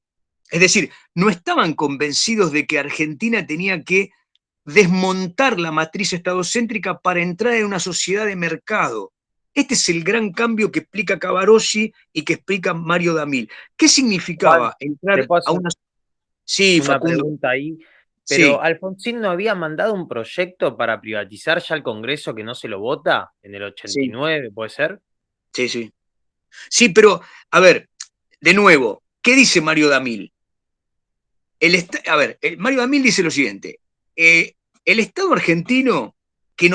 Es decir, no estaban convencidos de que Argentina tenía que desmontar la matriz estadocéntrica para entrar en una sociedad de mercado. Este es el gran cambio que explica Cavarossi y que explica Mario Damil. ¿Qué significaba entrar a una... Sí, una Facundo. Pregunta ahí. Pero Sí. Alfonsín no había mandado un proyecto para privatizar ya al Congreso que no se lo vota en el 89, sí. ¿Puede ser? Sí. Sí, pero, a ver, de nuevo, ¿qué dice Mario Damil? Mario Damil dice lo siguiente. El Estado argentino que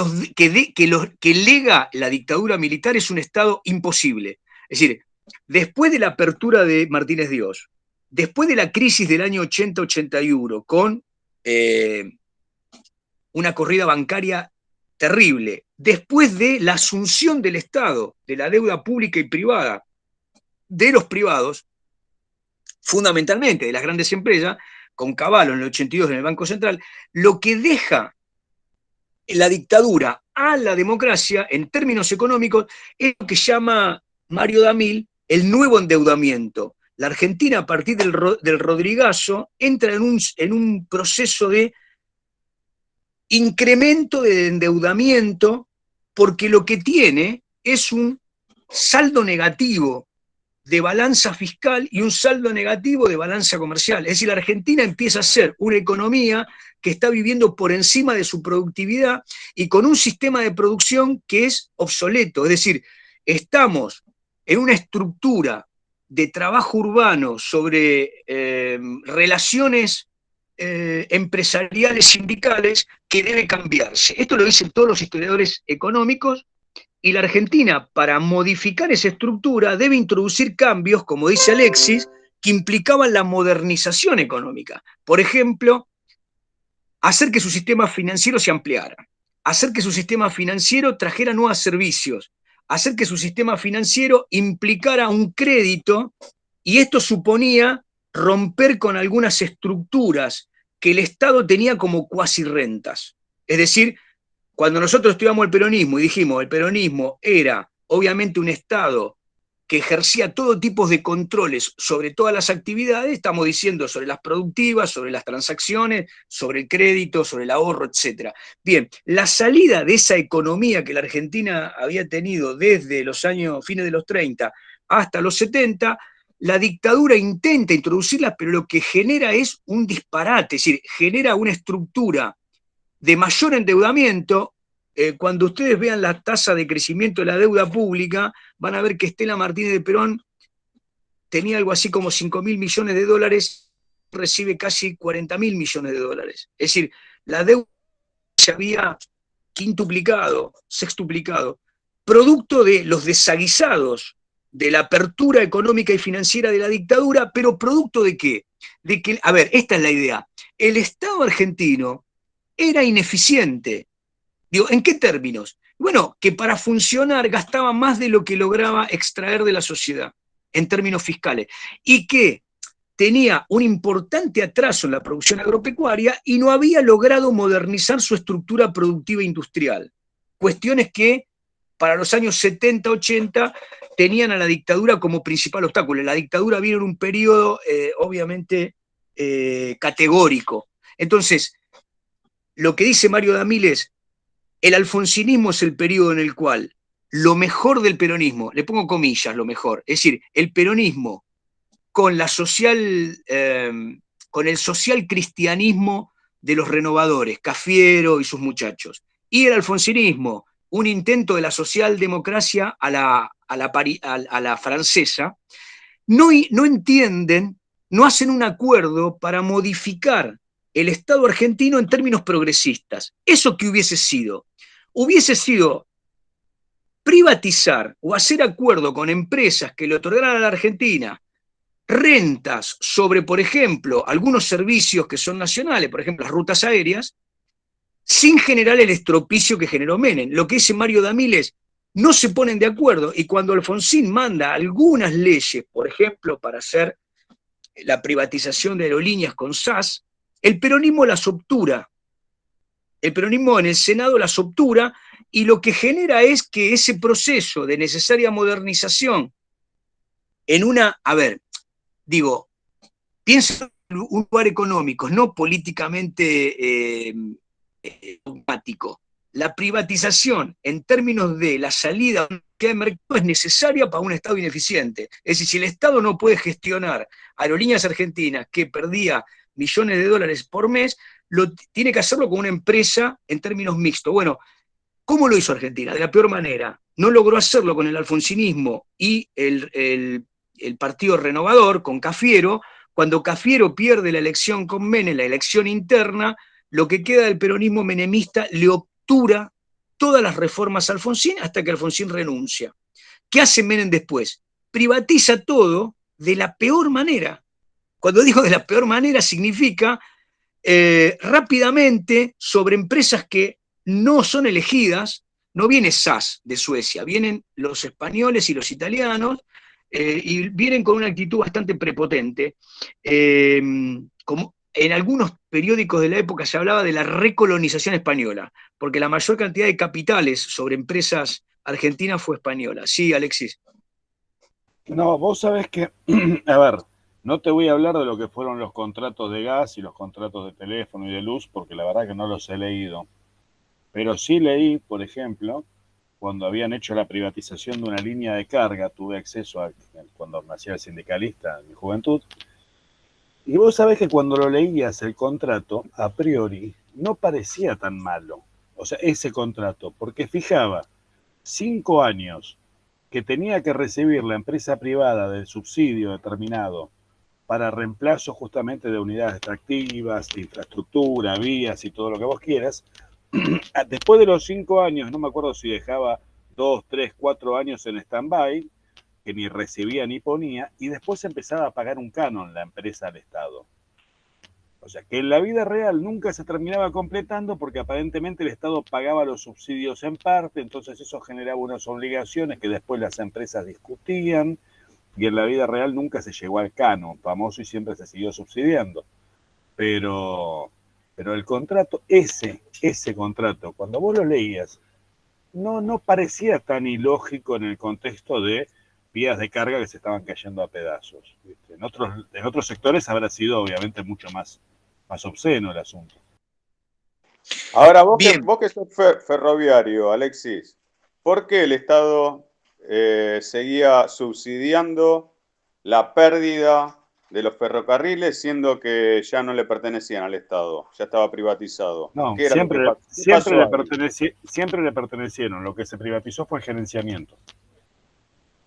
lega la dictadura militar es un Estado imposible. Es decir, después de la apertura de Martínez Dios, después de la crisis del año 80-81, con una corrida bancaria terrible, después de la asunción del Estado, de la deuda pública y privada, de los privados, fundamentalmente de las grandes empresas, con Cavallo en el 82 en el Banco Central, lo que deja la dictadura a la democracia en términos económicos es lo que llama Mario Damil el nuevo endeudamiento. La Argentina, a partir del Rodrigazo, entra en un proceso de incremento de endeudamiento, porque lo que tiene es un saldo negativo de balanza fiscal y un saldo negativo de balanza comercial. Es decir, la Argentina empieza a ser una economía que está viviendo por encima de su productividad y con un sistema de producción que es obsoleto. Es decir, estamos en una estructura de trabajo urbano sobre relaciones empresariales, sindicales, que debe cambiarse. Esto lo dicen todos los historiadores económicos, y la Argentina, para modificar esa estructura, debe introducir cambios, como dice Alexis, que implicaban la modernización económica. Por ejemplo, hacer que su sistema financiero se ampliara, hacer que su sistema financiero trajera nuevos servicios, hacer que su sistema financiero implicara un crédito, y esto suponía romper con algunas estructuras que el Estado tenía como cuasi rentas. Es decir, cuando nosotros estudiamos el peronismo y dijimos el peronismo era obviamente un Estado que ejercía todo tipo de controles sobre todas las actividades, estamos diciendo sobre las productivas, sobre las transacciones, sobre el crédito, sobre el ahorro, etc. Bien, la salida de esa economía que la Argentina había tenido desde los años, fines de los 30 hasta los 70, la dictadura intenta introducirla, pero lo que genera es un disparate, es decir, genera una estructura de mayor endeudamiento. Cuando ustedes vean la tasa de crecimiento de la deuda pública, van a ver que Estela Martínez de Perón tenía algo así como 5.000 millones de dólares, recibe casi 40.000 millones de dólares. Es decir, la deuda se había quintuplicado, sextuplicado, producto de los desaguisados de la apertura económica y financiera de la dictadura, pero producto de qué? De que, a ver, esta es la idea, el Estado argentino era ineficiente. Digo, ¿en qué términos? Bueno, que para funcionar gastaba más de lo que lograba extraer de la sociedad, en términos fiscales, y que tenía un importante atraso en la producción agropecuaria y no había logrado modernizar su estructura productiva industrial. Cuestiones que para los años 70, 80 tenían a la dictadura como principal obstáculo. La dictadura vino en un periodo obviamente categórico. Entonces, lo que dice Mario Damil es, el alfonsinismo es el periodo en el cual lo mejor del peronismo, le pongo comillas, lo mejor, es decir, el peronismo con la social, con el social cristianismo de los renovadores, Cafiero y sus muchachos, y el alfonsinismo, un intento de la socialdemocracia a la francesa, no entienden, no hacen un acuerdo para modificar el Estado argentino en términos progresistas. ¿Eso qué hubiese sido? Hubiese sido privatizar o hacer acuerdo con empresas que le otorgaran a la Argentina rentas sobre, por ejemplo, algunos servicios que son nacionales, por ejemplo, las rutas aéreas, sin generar el estropicio que generó Menem. Lo que dice Mario Damil es, no se ponen de acuerdo, y cuando Alfonsín manda algunas leyes, por ejemplo, para hacer la privatización de aerolíneas con SAS, el peronismo las obtura. El peronismo en el Senado las obtura, y lo que genera es que ese proceso de necesaria modernización en una, a ver, digo, pienso en un lugar económico, no políticamente dogmático. La privatización en términos de la salida de mercado es necesaria para un Estado ineficiente. Es decir, si el Estado no puede gestionar Aerolíneas Argentinas, que perdía millones de dólares por mes, tiene que hacerlo con una empresa en términos mixtos. Bueno, ¿cómo lo hizo Argentina? De la peor manera. No logró hacerlo con el alfonsinismo y el Partido Renovador, con Cafiero. Cuando Cafiero pierde la elección con Menem, la elección interna, lo que queda del peronismo menemista le obtura todas las reformas a Alfonsín hasta que Alfonsín renuncia. ¿Qué hace Menem después? Privatiza todo de la peor manera. Cuando digo de la peor manera significa rápidamente sobre empresas que no son elegidas. No viene SAS de Suecia, vienen los españoles y los italianos, y vienen con una actitud bastante prepotente. Como en algunos periódicos de la época se hablaba de la recolonización española, porque la mayor cantidad de capitales sobre empresas argentinas fue española. Sí, Alexis. No, vos sabés que, a ver, no te voy a hablar de lo que fueron los contratos de gas y los contratos de teléfono y de luz, porque la verdad que no los he leído. Pero sí leí, por ejemplo, cuando habían hecho la privatización de una línea de carga, tuve acceso a cuando me hacía el sindicalista en mi juventud, y vos sabés que cuando lo leías el contrato, a priori, no parecía tan malo, o sea, ese contrato, porque fijaba 5 años que tenía que recibir la empresa privada del subsidio determinado para reemplazo justamente de unidades extractivas, de infraestructura, vías y todo lo que vos quieras. Después de los 5 años, no me acuerdo si dejaba 2, 3, 4 años en stand-by, que ni recibía ni ponía, y después empezaba a pagar un canon la empresa al Estado. O sea, que en la vida real nunca se terminaba completando porque aparentemente el Estado pagaba los subsidios en parte, entonces eso generaba unas obligaciones que después las empresas discutían, y en la vida real nunca se llegó al canon famoso y siempre se siguió subsidiando. Pero el contrato, ese contrato, cuando vos lo leías, no parecía tan ilógico en el contexto de vías de carga que se estaban cayendo a pedazos. En otros sectores habrá sido obviamente mucho más obsceno el asunto. Ahora, vos que sos ferroviario, Alexis, ¿por qué el Estado seguía subsidiando la pérdida de los ferrocarriles, siendo que ya no le pertenecían al Estado, ya estaba privatizado? No, ¿Qué era siempre le pertenecieron. Lo que se privatizó fue el gerenciamiento.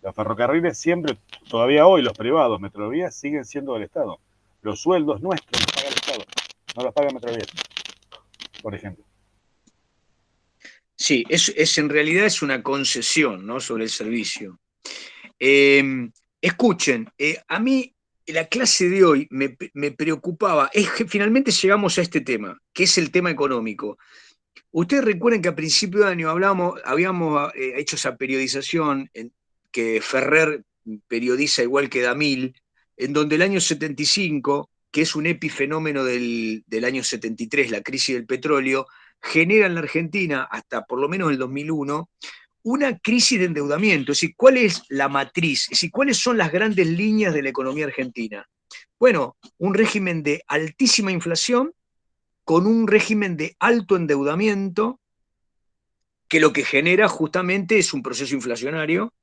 Los ferrocarriles siempre, todavía hoy, los privados, Metrovías, siguen siendo del Estado. Los sueldos nuestros los paga el Estado, no los paga Metrovías, por ejemplo. Sí, en realidad es una concesión, ¿no?, sobre el servicio. Escuchen, a mí la clase de hoy me preocupaba, es que finalmente llegamos a este tema, que es el tema económico. Ustedes recuerden que a principio de año habíamos hecho esa periodización que Ferrer periodiza igual que Damil, en donde el año 75, que es un epifenómeno del año 73, la crisis del petróleo, genera en la Argentina, hasta por lo menos el 2001, una crisis de endeudamiento. Es decir, ¿cuál es la matriz? Es decir, ¿cuáles son las grandes líneas de la economía argentina? Bueno, un régimen de altísima inflación con un régimen de alto endeudamiento, que lo que genera justamente es un proceso inflacionario,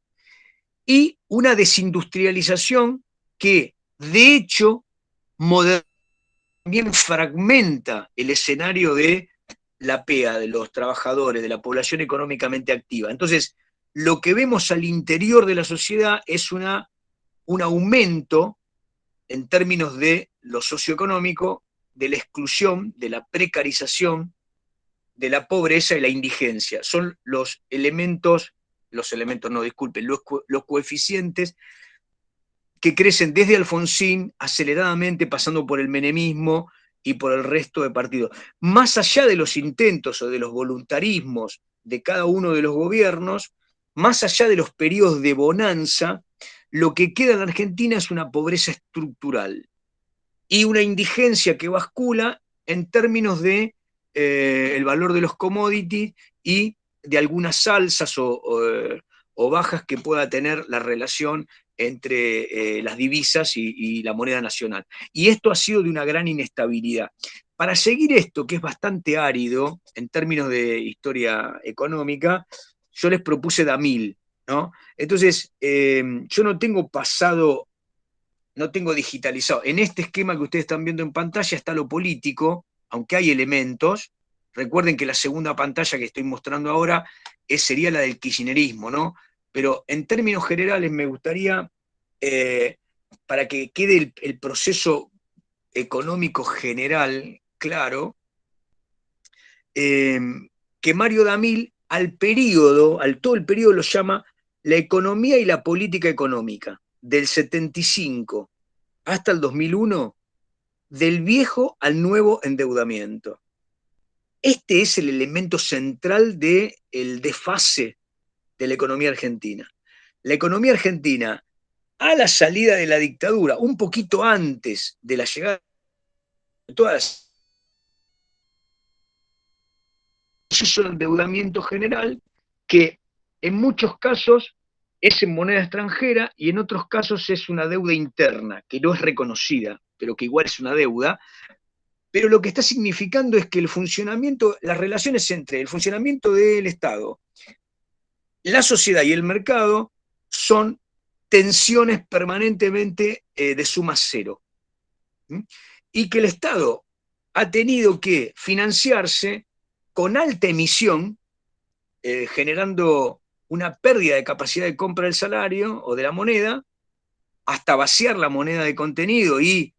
y una desindustrialización que, de hecho, también fragmenta el escenario de la PEA, de los trabajadores, de la población económicamente activa. Entonces, lo que vemos al interior de la sociedad es un aumento, en términos de lo socioeconómico, de la exclusión, de la precarización, de la pobreza y la indigencia. Son los coeficientes que crecen desde Alfonsín, aceleradamente, pasando por el menemismo y por el resto de partidos. Más allá de los intentos o de los voluntarismos de cada uno de los gobiernos, más allá de los periodos de bonanza, lo que queda en la Argentina es una pobreza estructural y una indigencia que bascula en términos de el valor de los commodities y de algunas alzas o bajas que pueda tener la relación entre las divisas y la moneda nacional. Y esto ha sido de una gran inestabilidad. Para seguir esto, que es bastante árido en términos de historia económica, yo les propuse Damil, ¿no? Entonces, yo no tengo pasado, no tengo digitalizado. En este esquema que ustedes están viendo en pantalla está lo político, aunque hay elementos. Recuerden que la segunda pantalla que estoy mostrando ahora sería la del kirchnerismo, ¿no? Pero en términos generales me gustaría, para que quede el proceso económico general claro, que Mario Damil al todo el periodo lo llama la economía y la política económica, del 75 hasta el 2001, del viejo al nuevo endeudamiento. Este es el elemento central del desfase de la economía argentina. La economía argentina, a la salida de la dictadura, un poquito antes de la llegada de todas las proceso de endeudamiento general, que en muchos casos es en moneda extranjera y en otros casos es una deuda interna, que no es reconocida, pero que igual es una deuda. Pero lo que está significando es que el funcionamiento, las relaciones entre el funcionamiento del Estado, la sociedad y el mercado son tensiones permanentemente de suma cero. Y que el Estado ha tenido que financiarse con alta emisión, generando una pérdida de capacidad de compra del salario o de la moneda, hasta vaciar la moneda de contenido y,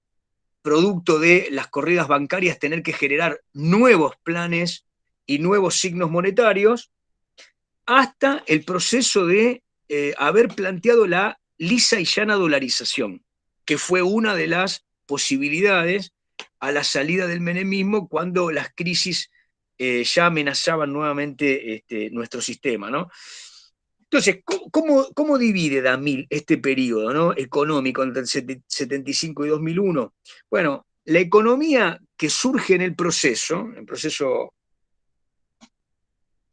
producto de las corridas bancarias, tener que generar nuevos planes y nuevos signos monetarios, hasta el proceso de haber planteado la lisa y llana dolarización, que fue una de las posibilidades a la salida del menemismo cuando las crisis ya amenazaban nuevamente nuestro sistema, ¿no? Entonces, ¿cómo divide Damil este periodo, ¿no?, económico entre el 75 y 2001? Bueno, la economía que surge en el proceso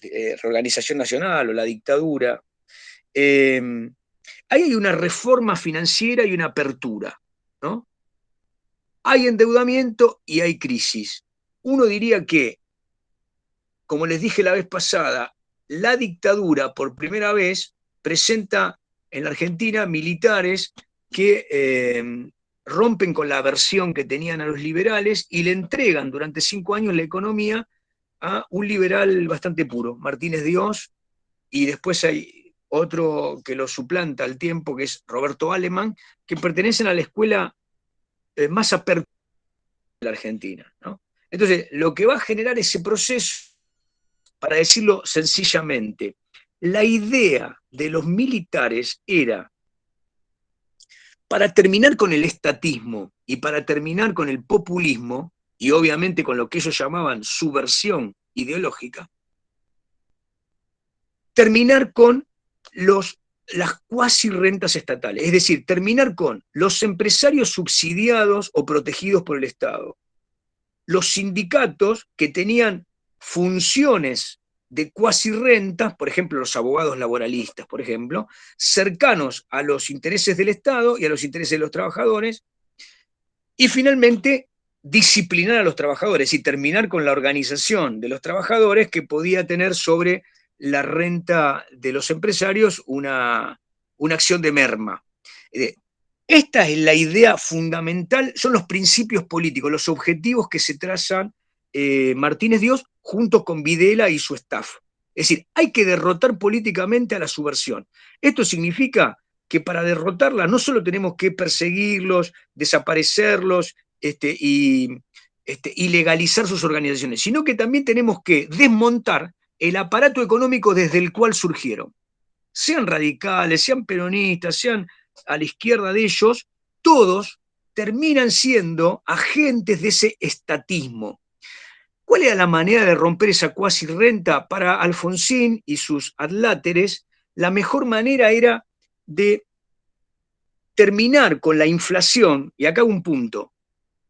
de reorganización nacional o la dictadura, ahí hay una reforma financiera y una apertura, ¿no? Hay endeudamiento y hay crisis. Uno diría que, como les dije la vez pasada, la dictadura por primera vez presenta en la Argentina militares que rompen con la aversión que tenían a los liberales y le entregan durante 5 años la economía a un liberal bastante puro, Martínez Dios, y después hay otro que lo suplanta al tiempo, que es Roberto Alemán, que pertenecen a la escuela más apertura de la Argentina, ¿no? Entonces, lo que va a generar ese proceso, para decirlo sencillamente, la idea de los militares era, para terminar con el estatismo y para terminar con el populismo, y obviamente con lo que ellos llamaban subversión ideológica, terminar con las cuasi rentas estatales, es decir, terminar con los empresarios subsidiados o protegidos por el Estado, los sindicatos que tenían funciones de cuasi rentas, por ejemplo, los abogados laboralistas, por ejemplo, cercanos a los intereses del Estado y a los intereses de los trabajadores, y finalmente disciplinar a los trabajadores y terminar con la organización de los trabajadores que podía tener sobre la renta de los empresarios una acción de merma. Esta es la idea fundamental, son los principios políticos, los objetivos que se trazan Martínez Dios junto con Videla y su staff. Es decir, hay que derrotar políticamente a la subversión. Esto significa que para derrotarla no solo tenemos que perseguirlos, desaparecerlos y legalizar sus organizaciones, sino que también tenemos que desmontar el aparato económico desde el cual surgieron. Sean radicales, sean peronistas, sean a la izquierda de ellos, todos terminan siendo agentes de ese estatismo. ¿Cuál era la manera de romper esa cuasi renta? Para Alfonsín y sus adláteres, la mejor manera era de terminar con la inflación, y acá un punto,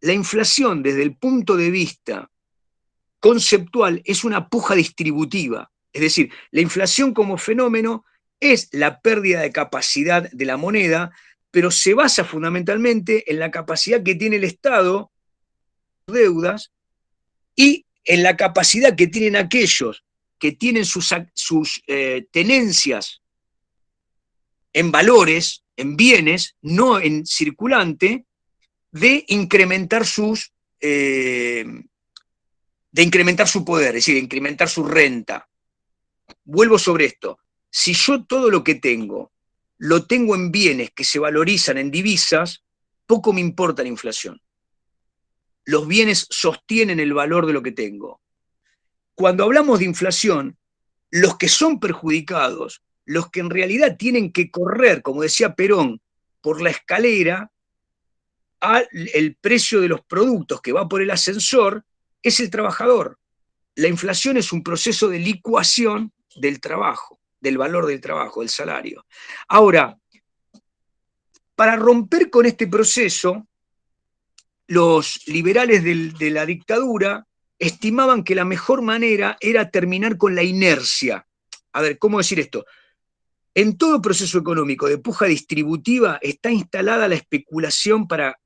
la inflación desde el punto de vista conceptual es una puja distributiva, es decir, la inflación como fenómeno es la pérdida de capacidad de la moneda, pero se basa fundamentalmente en la capacidad que tiene el Estado, deudas, y en la capacidad que tienen aquellos que tienen sus tenencias en valores, en bienes, no en circulante, de incrementar su poder, es decir, de incrementar su renta. Vuelvo sobre esto. Si yo todo lo que tengo lo tengo en bienes que se valorizan en divisas, poco me importa la inflación. Los bienes sostienen el valor de lo que tengo. Cuando hablamos de inflación, los que son perjudicados, los que en realidad tienen que correr, como decía Perón, por la escalera, el precio de los productos que va por el ascensor, es el trabajador. La inflación es un proceso de licuación del trabajo, del valor del trabajo, del salario. Ahora, para romper con este proceso, los liberales de la dictadura estimaban que la mejor manera era terminar con la inercia. A ver, ¿cómo decir esto? En todo proceso económico de puja distributiva está instalada la especulación para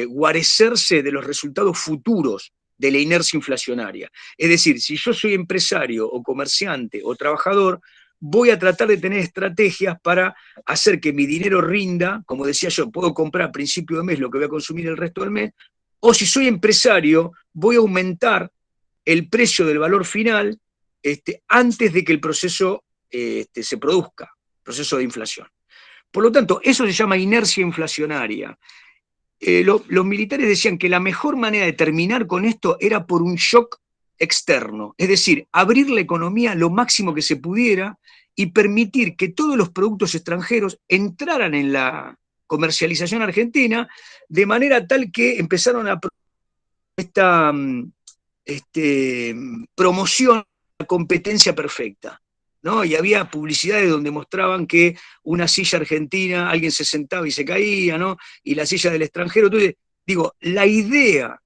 guarecerse de los resultados futuros de la inercia inflacionaria. Es decir, si yo soy empresario o comerciante o trabajador, voy a tratar de tener estrategias para hacer que mi dinero rinda, como decía yo, puedo comprar a principio de mes lo que voy a consumir el resto del mes, o si soy empresario, voy a aumentar el precio del valor final antes de que el proceso se produzca, proceso de inflación. Por lo tanto, eso se llama inercia inflacionaria. Los militares decían que la mejor manera de terminar con esto era por un shock externo, es decir, abrir la economía lo máximo que se pudiera y permitir que todos los productos extranjeros entraran en la comercialización argentina, de manera tal que empezaron a esta promoción, la competencia perfecta, ¿no? Y había publicidades donde mostraban que una silla argentina, alguien se sentaba y se caía, ¿no? Y la silla del extranjero. Entonces, digo, la idea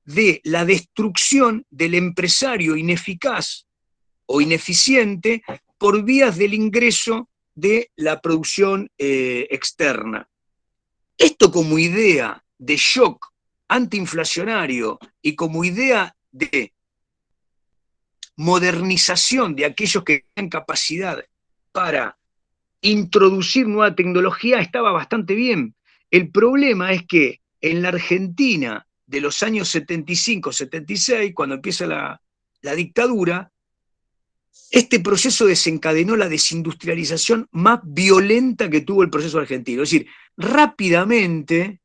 de la destrucción del empresario ineficaz o ineficiente por vías del ingreso de la producción externa. Esto como idea de shock antiinflacionario y como idea de modernización de aquellos que tienen capacidad para introducir nueva tecnología estaba bastante bien. El problema es que en la Argentina de los años 75, 76, cuando empieza la dictadura, este proceso desencadenó la desindustrialización más violenta que tuvo el proceso argentino. Es decir, rápidamente,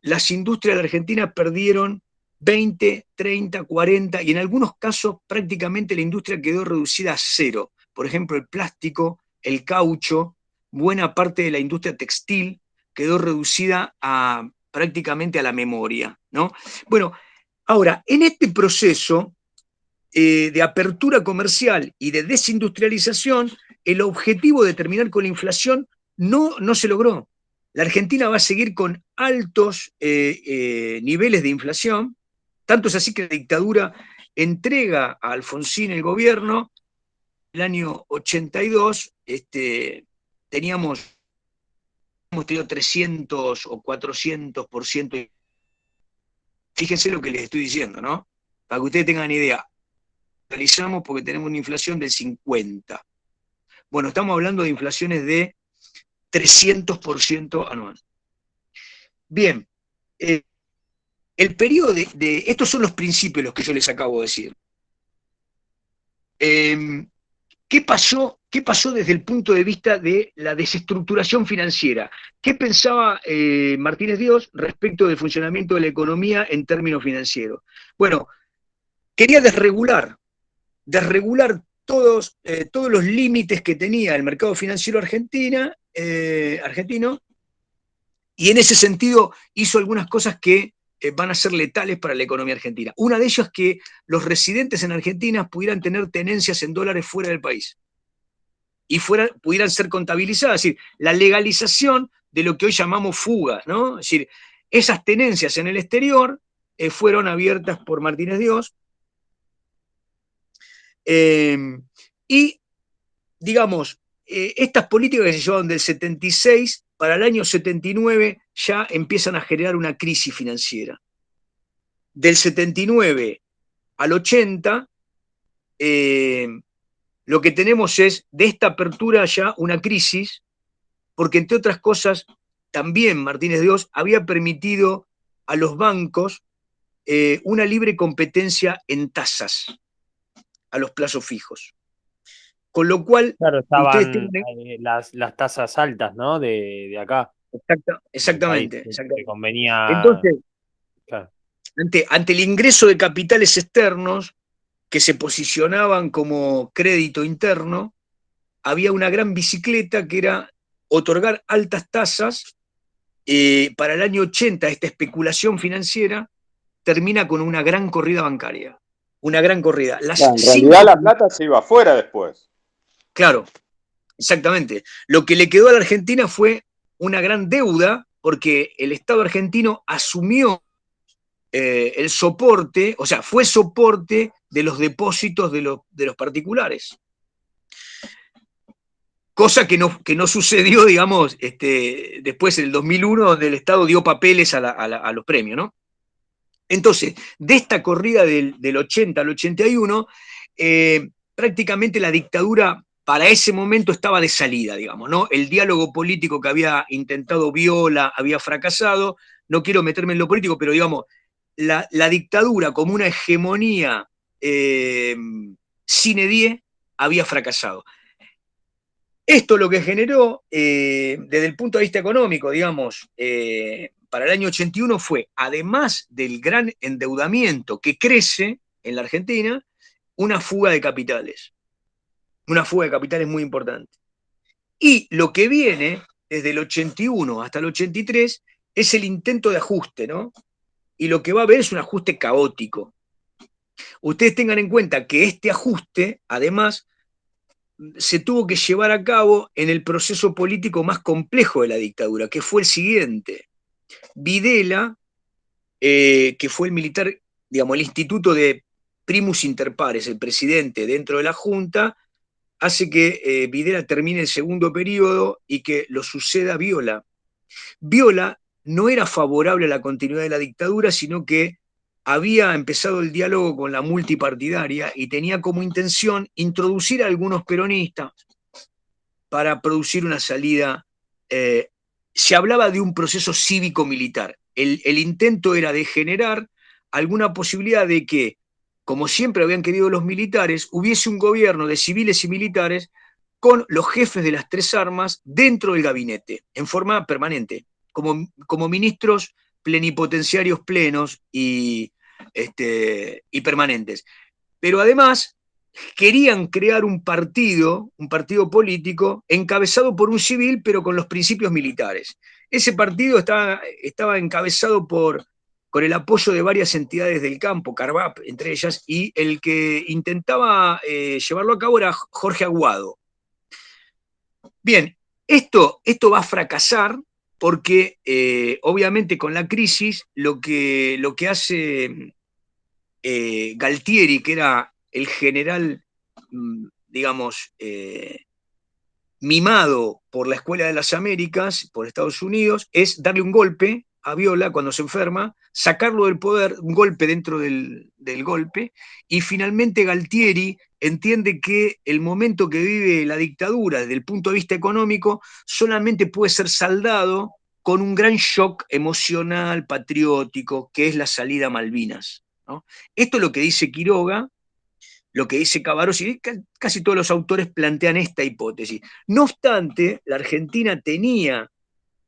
las industrias de Argentina perdieron 20, 30, 40, y en algunos casos prácticamente la industria quedó reducida a cero. Por ejemplo, el plástico, el caucho, buena parte de la industria textil quedó reducida prácticamente a la memoria, ¿no? Bueno, ahora, en este proceso de apertura comercial y de desindustrialización, el objetivo de terminar con la inflación no se logró. La Argentina va a seguir con altos niveles de inflación, tanto es así que la dictadura entrega a Alfonsín el gobierno. El año 82 hemos tenido 300 o 400%. Fíjense lo que les estoy diciendo, ¿no? Para que ustedes tengan idea. Realizamos porque tenemos una inflación del 50. Bueno, estamos hablando de inflaciones de 300% anual. Bien, el periodo estos son los principios los que yo les acabo de decir. ¿Qué pasó desde el punto de vista de la desestructuración financiera? ¿Qué pensaba Martínez Dios respecto del funcionamiento de la economía en términos financieros? Bueno, quería desregular todos los límites que tenía el mercado financiero argentino, y en ese sentido hizo algunas cosas que van a ser letales para la economía argentina. Una de ellas es que los residentes en Argentina pudieran tener tenencias en dólares fuera del país y pudieran ser contabilizadas, es decir, la legalización de lo que hoy llamamos fugas, ¿no? Es decir, esas tenencias en el exterior fueron abiertas por Martínez Dios. Y, digamos, estas políticas que se llevaron del 76, para el año 79 ya empiezan a generar una crisis financiera. Del 79 al 80, lo que tenemos es, de esta apertura ya, una crisis, porque entre otras cosas, también Martínez Dios había permitido a los bancos una libre competencia en tasas a los plazos fijos. Con lo cual, claro, estaban las tasas altas, ¿no? De acá. Exactamente. Que convenía. Entonces, claro, ante el ingreso de capitales externos que se posicionaban como crédito interno, había una gran bicicleta que era otorgar altas tasas. Para el año 80, esta especulación financiera termina con una gran corrida bancaria. Una gran corrida. En realidad la plata se iba afuera después. Claro, exactamente. Lo que le quedó a la Argentina fue una gran deuda, porque el Estado argentino asumió el soporte, o sea, fue soporte de los depósitos de los particulares. Cosa que no sucedió, digamos, después en el 2001, donde el Estado dio papeles a los premios, ¿no? Entonces, de esta corrida del 80 al 81, prácticamente la dictadura para ese momento estaba de salida, digamos, ¿no? El diálogo político que había intentado Viola había fracasado. No quiero meterme en lo político, pero digamos, la dictadura como una hegemonía sine die había fracasado. Esto lo que generó, desde el punto de vista económico, digamos, para el año 81 fue, además del gran endeudamiento que crece en la Argentina, una fuga de capitales. una fuga de capitales muy importante. Y lo que viene desde el 81 hasta el 83 es el intento de ajuste, ¿no? Y lo que va a haber es un ajuste caótico. Ustedes tengan en cuenta que este ajuste, además, se tuvo que llevar a cabo en el proceso político más complejo de la dictadura, que fue el siguiente. Videla, que fue el militar, digamos, el instituto de primus inter pares, el presidente dentro de la Junta, hace que Videla termine el segundo periodo y que lo suceda Viola. Viola no era favorable a la continuidad de la dictadura, sino que había empezado el diálogo con la multipartidaria y tenía como intención introducir a algunos peronistas para producir una salida. Se hablaba de un proceso cívico-militar. El intento era de generar alguna posibilidad de que, como siempre habían querido los militares, hubiese un gobierno de civiles y militares con los jefes de las tres armas dentro del gabinete, en forma permanente, como ministros plenipotenciarios plenos y permanentes. Pero además querían crear un partido político encabezado por un civil, pero con los principios militares. Ese partido estaba encabezado con el apoyo de varias entidades del campo, Carvap entre ellas, y el que intentaba llevarlo a cabo era Jorge Aguado. Bien, esto va a fracasar porque obviamente con la crisis lo que hace Galtieri, que era el general, digamos, mimado por la Escuela de las Américas, por Estados Unidos, es darle un golpe a Viola cuando se enferma, sacarlo del poder, un golpe dentro del golpe, y finalmente Galtieri entiende que el momento que vive la dictadura desde el punto de vista económico solamente puede ser saldado con un gran shock emocional, patriótico, que es la salida a Malvinas, ¿no? Esto es lo que dice Quiroga, lo que dice Cavarossi, casi todos los autores plantean esta hipótesis. No obstante, la Argentina tenía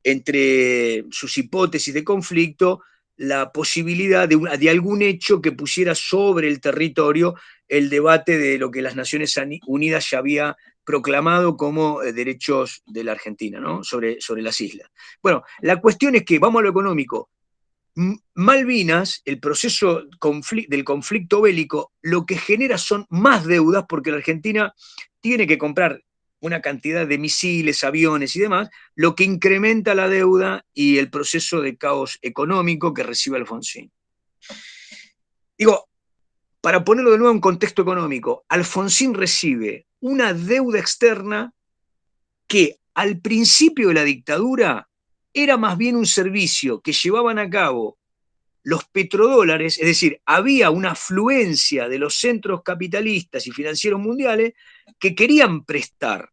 entre sus hipótesis de conflicto la posibilidad de algún hecho que pusiera sobre el territorio el debate de lo que las Naciones Unidas ya había proclamado como derechos de la Argentina, ¿no? sobre las islas. Bueno, la cuestión es que, vamos a lo económico, Malvinas, el proceso del conflicto bélico, lo que genera son más deudas porque la Argentina tiene que comprar una cantidad de misiles, aviones y demás, lo que incrementa la deuda y el proceso de caos económico que recibe Alfonsín. Digo, para ponerlo de nuevo en contexto económico, Alfonsín recibe una deuda externa que al principio de la dictadura era más bien un servicio que llevaban a cabo los petrodólares, es decir, había una afluencia de los centros capitalistas y financieros mundiales que querían prestar,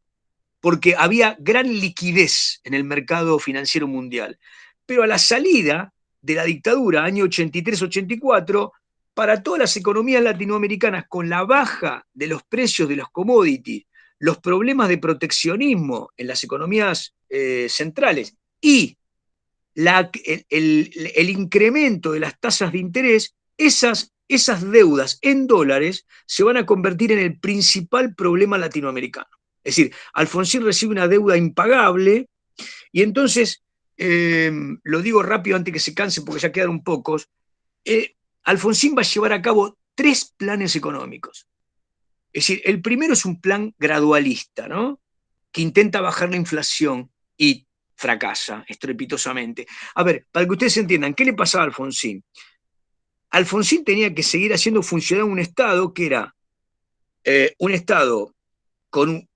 porque había gran liquidez en el mercado financiero mundial. Pero a la salida de la dictadura, año 83-84, para todas las economías latinoamericanas, con la baja de los precios de los commodities, los problemas de proteccionismo en las economías centrales y el incremento de las tasas de interés, esas deudas en dólares se van a convertir en el principal problema latinoamericano. Es decir, Alfonsín recibe una deuda impagable y entonces, lo digo rápido antes que se canse porque ya quedaron pocos, Alfonsín va a llevar a cabo 3 planes económicos. Es decir, el primero es un plan gradualista, ¿no? Que intenta bajar la inflación y fracasa estrepitosamente. A ver, para que ustedes entiendan, ¿qué le pasaba a Alfonsín? Alfonsín tenía que seguir haciendo funcionar un Estado que era un Estado con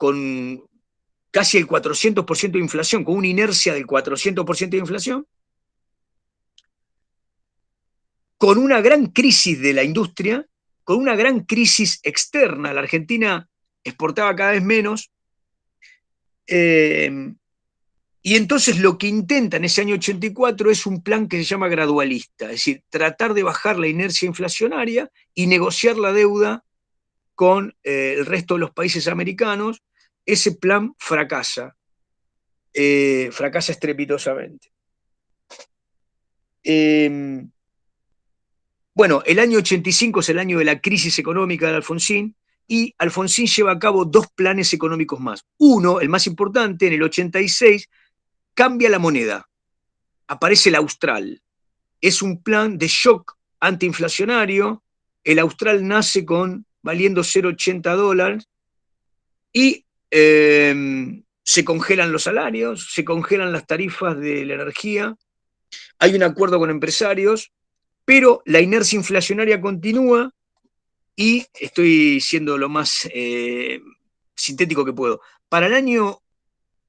casi el 400% de inflación, con una inercia del 400% de inflación, con una gran crisis de la industria, con una gran crisis externa. La Argentina exportaba cada vez menos, y entonces lo que intenta en ese año 84 es un plan que se llama gradualista, es decir, tratar de bajar la inercia inflacionaria y negociar la deuda con el resto de los países americanos. Ese plan fracasa estrepitosamente. Bueno, el año 85 es el año de la crisis económica de Alfonsín, y Alfonsín lleva a cabo 2 planes económicos más. Uno, el más importante, en el 86, cambia la moneda. Aparece el Austral. Es un plan de shock antiinflacionario. El Austral nace valiendo $0,80 y se congelan los salarios, se congelan las tarifas de la energía. Hay un acuerdo con empresarios, pero la inercia inflacionaria continúa y estoy siendo lo más sintético que puedo. Para el año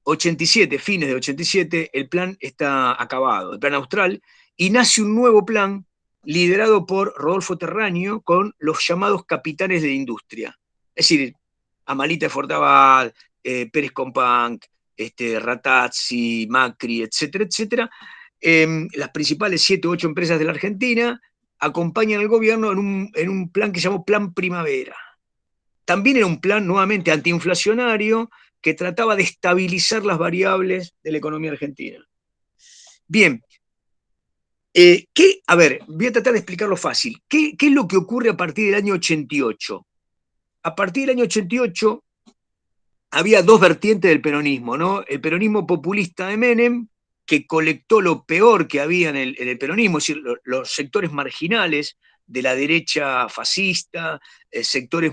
87, fines de 87, el plan está acabado, el plan Austral, y nace un nuevo plan liderado por Rodolfo Terraño con los llamados capitanes de industria. Es decir, Amalita de Fortabat, Pérez Companc, Ratazzi, Macri, etcétera, etcétera. Las principales 7 u 8 empresas de la Argentina acompañan al gobierno en un plan que se llamó Plan Primavera. También era un plan nuevamente antiinflacionario que trataba de estabilizar las variables de la economía argentina. Bien, a ver, voy a tratar de explicarlo fácil. ¿Qué es lo que ocurre a partir del año 88? A partir del año 88 había 2 vertientes del peronismo, ¿no? El peronismo populista de Menem, que colectó lo peor que había en el peronismo, es decir, los sectores marginales de la derecha fascista, sectores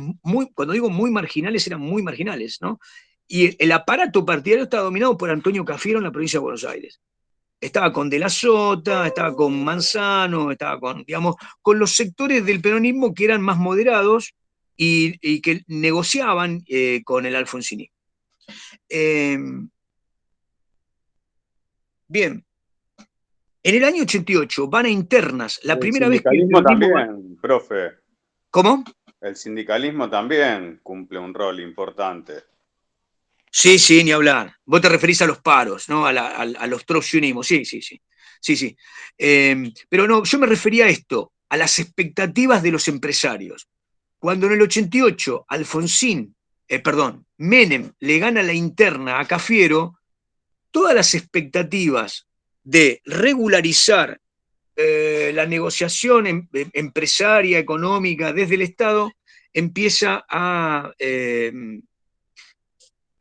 cuando digo muy marginales, eran muy marginales, ¿no? Y el aparato partidario estaba dominado por Antonio Cafiero en la provincia de Buenos Aires. Estaba con De la Sota, estaba con Manzano, estaba con los sectores del peronismo que eran más moderados y que negociaban con el alfonsinismo. Bien, en el año 88 van a internas, la primera vez que el sindicalismo peronismo también, profe. ¿Cómo? El sindicalismo también cumple un rol importante. Sí, sí, ni hablar. Vos te referís a los paros, ¿no? A los trotsyonismos. Sí, sí, sí. Sí, sí. Pero no, yo me refería a esto, a las expectativas de los empresarios. Cuando en el 88 Menem le gana la interna a Cafiero, todas las expectativas de regularizar la negociación empresaria, económica desde el Estado empieza a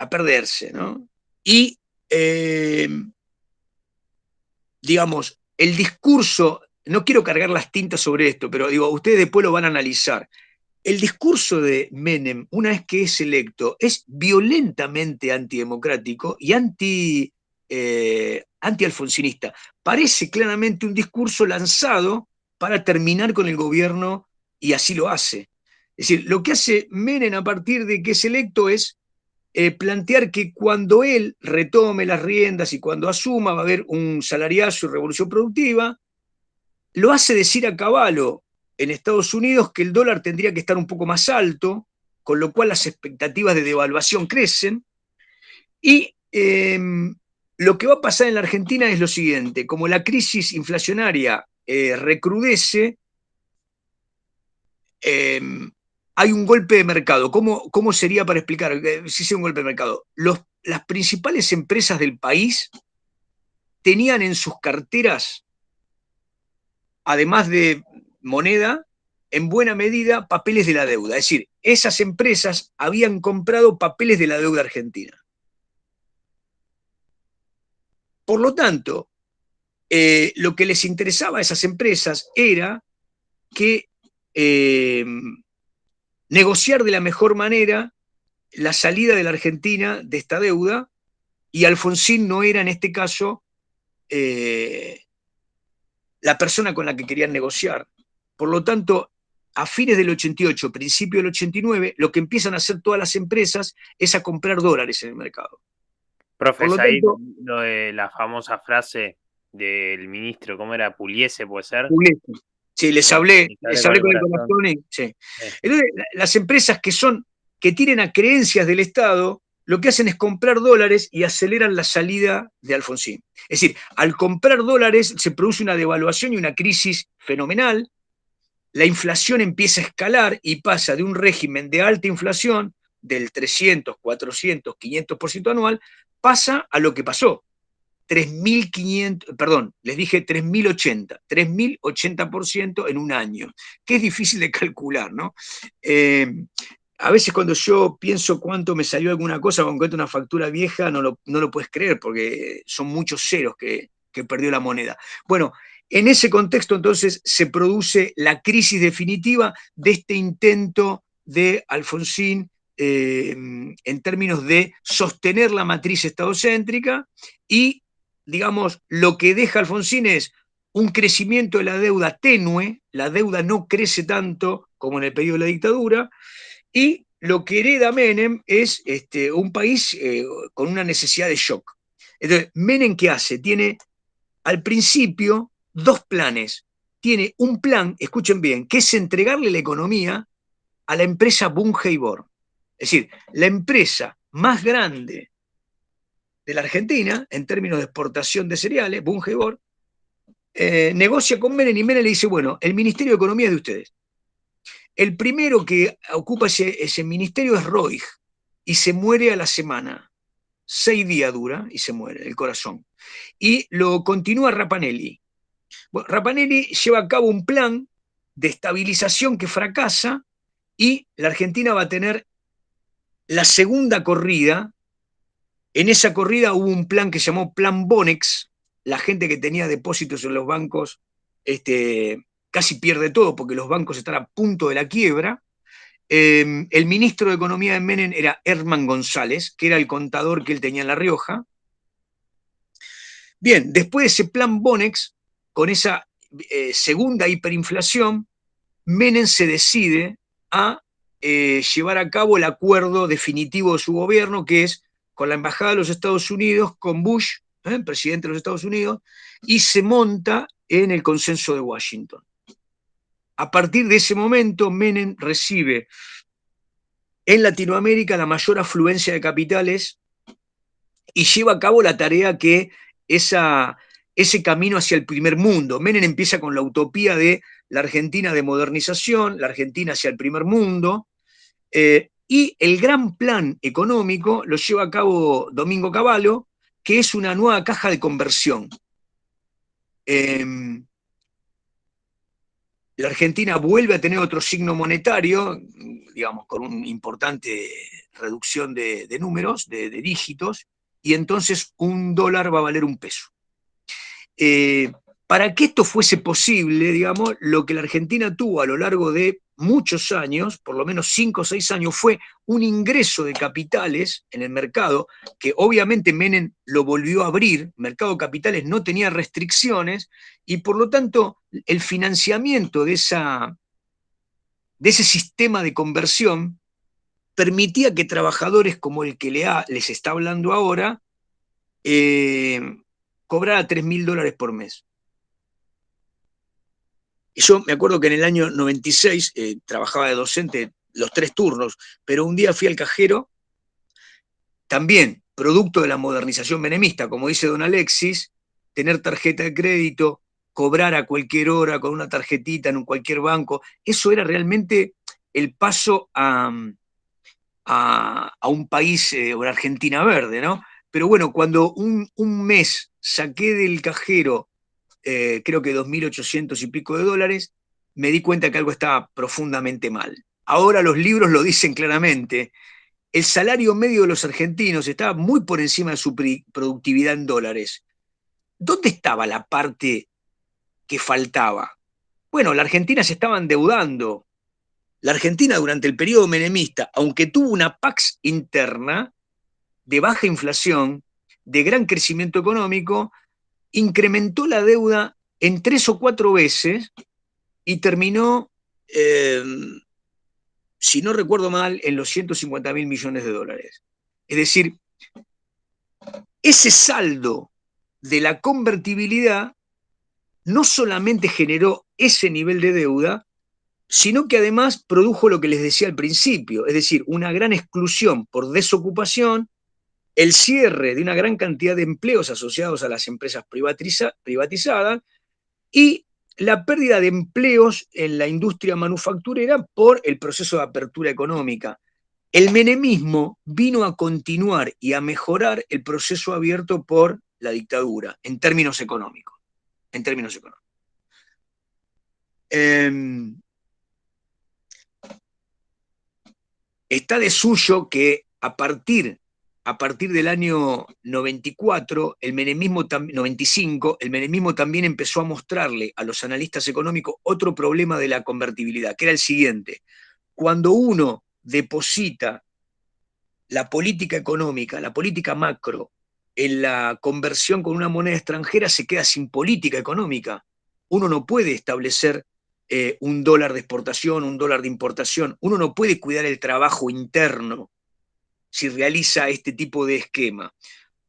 perderse, ¿no? Y, digamos, el discurso, no quiero cargar las tintas sobre esto, pero digo, ustedes después lo van a analizar. El discurso de Menem, una vez que es electo, es violentamente antidemocrático y anti-alfonsinista. Parece claramente un discurso lanzado para terminar con el gobierno y así lo hace. Es decir, lo que hace Menem a partir de que es electo es plantear que cuando él retome las riendas y cuando asuma va a haber un salariazo y revolución productiva. Lo hace decir a Cavallo en Estados Unidos que el dólar tendría que estar un poco más alto, con lo cual las expectativas de devaluación crecen. Y lo que va a pasar en la Argentina es lo siguiente: como la crisis inflacionaria recrudece, hay un golpe de mercado. ¿Cómo sería para explicar si es un golpe de mercado? Las principales empresas del país tenían en sus carteras, además de moneda, en buena medida papeles de la deuda. Es decir, esas empresas habían comprado papeles de la deuda argentina. Por lo tanto, lo que les interesaba a esas empresas era que negociar de la mejor manera la salida de la Argentina de esta deuda, y Alfonsín no era en este caso la persona con la que querían negociar. Por lo tanto, a fines del 88, principio del 89, lo que empiezan a hacer todas las empresas es a comprar dólares en el mercado. Profe, ahí lo de la famosa frase del ministro, ¿cómo era? Pugliese, ¿puede ser? Pugliese. Sí, les hablé con el corazón. Sí. Entonces, las empresas que tienen a creencias del Estado, lo que hacen es comprar dólares y aceleran la salida de Alfonsín. Es decir, al comprar dólares se produce una devaluación y una crisis fenomenal. La inflación empieza a escalar y pasa de un régimen de alta inflación del 300, 400, 500% anual, pasa a lo que pasó. 3.500, perdón, les dije 3.080% en un año, que es difícil de calcular, ¿no? a veces cuando yo pienso cuánto me salió alguna cosa, cuando encuentro una factura vieja, no lo puedes creer, porque son muchos ceros que perdió la moneda. Bueno, en ese contexto entonces se produce la crisis definitiva de este intento de Alfonsín en términos de sostener la matriz estadocéntrica y, digamos, lo que deja Alfonsín es un crecimiento de la deuda tenue, la deuda no crece tanto como en el periodo de la dictadura, y lo que hereda Menem es un país con una necesidad de shock. Entonces, Menem, ¿qué hace? Tiene al principio dos planes. Tiene un plan, escuchen bien, que es entregarle la economía a la empresa Bunge y Bor. Es decir, la empresa más grande de la Argentina, en términos de exportación de cereales, Bunge y Bor, negocia con Menem y Menem le dice, bueno, el Ministerio de Economía es de ustedes. El primero que ocupa ese ministerio es Roig y se muere a la semana. 6 días dura y se muere el corazón. Y lo continúa Rapanelli. Bueno, Rapanelli lleva a cabo un plan de estabilización que fracasa y la Argentina va a tener la segunda corrida. En esa corrida hubo un plan que se llamó Plan Bonex. La gente que tenía depósitos en los bancos casi pierde todo porque los bancos están a punto de la quiebra. El ministro de Economía de Menem era Herman González, que era el contador que él tenía en La Rioja. Bien, después de ese plan Bonex, con esa segunda hiperinflación, Menem se decide a llevar a cabo el acuerdo definitivo de su gobierno, que es con la Embajada de los Estados Unidos, con Bush, presidente de los Estados Unidos, y se monta en el consenso de Washington. A partir de ese momento, Menem recibe en Latinoamérica la mayor afluencia de capitales y lleva a cabo la tarea que ese camino hacia el primer mundo. Menem empieza con la utopía de la Argentina de modernización, la Argentina hacia el primer mundo, y el gran plan económico lo lleva a cabo Domingo Cavallo, que es una nueva caja de conversión. La Argentina vuelve a tener otro signo monetario, digamos, con una importante reducción de números, de dígitos, y entonces $1 va a valer $1. Para que esto fuese posible, digamos, lo que la Argentina tuvo a lo largo de muchos años, por lo menos 5 o 6 años, fue un ingreso de capitales en el mercado, que obviamente Menem lo volvió a abrir, el mercado de capitales no tenía restricciones, y por lo tanto el financiamiento de ese sistema de conversión permitía que trabajadores como el que les está hablando ahora cobrara $3.000 por mes. Yo me acuerdo que en el año 96 trabajaba de docente los 3 turnos, pero un día fui al cajero, también producto de la modernización menemista, como dice don Alexis, tener tarjeta de crédito, cobrar a cualquier hora con una tarjetita en cualquier banco, eso era realmente el paso a un país, una Argentina verde, ¿no? Pero bueno, cuando un mes saqué del cajero creo que 2.800 y pico de dólares, me di cuenta que algo estaba profundamente mal. Ahora los libros lo dicen claramente. El salario medio de los argentinos estaba muy por encima de su productividad en dólares. ¿Dónde estaba la parte que faltaba? Bueno, la Argentina se estaba endeudando. La Argentina durante el periodo menemista, aunque tuvo una Pax interna de baja inflación, de gran crecimiento económico, incrementó la deuda en 3 o 4 veces y terminó, si no recuerdo mal, en los 150.000 millones de dólares. Es decir, ese saldo de la convertibilidad no solamente generó ese nivel de deuda, sino que además produjo lo que les decía al principio, es decir, una gran exclusión por desocupación, el cierre de una gran cantidad de empleos asociados a las empresas privatizadas y la pérdida de empleos en la industria manufacturera por el proceso de apertura económica. El menemismo vino a continuar y a mejorar el proceso abierto por la dictadura en términos económicos. En términos económicos. está de suyo que a partir del año 94, el menemismo 95, el menemismo también empezó a mostrarle a los analistas económicos otro problema de la convertibilidad, que era el siguiente: cuando uno deposita la política económica, la política macro, en la conversión con una moneda extranjera, se queda sin política económica. Uno no puede establecer un dólar de exportación, un dólar de importación. Uno no puede cuidar el trabajo interno si realiza este tipo de esquema.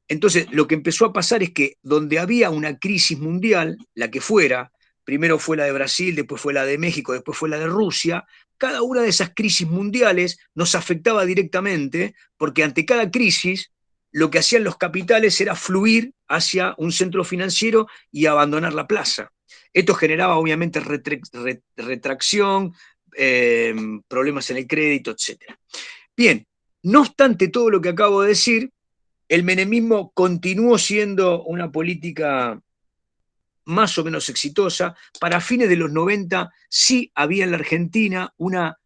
Entonces, lo que empezó a pasar es que donde había una crisis mundial, la que fuera, primero fue la de Brasil, después fue la de México, después fue la de Rusia, cada una de esas crisis mundiales nos afectaba directamente, porque ante cada crisis lo que hacían los capitales era fluir hacia un centro financiero y abandonar la plaza. Esto generaba obviamente retracción, problemas en el crédito, etc. Bien, no obstante todo lo que acabo de decir, el menemismo continuó siendo una política más o menos exitosa. Para fines de los 90 sí había en la Argentina una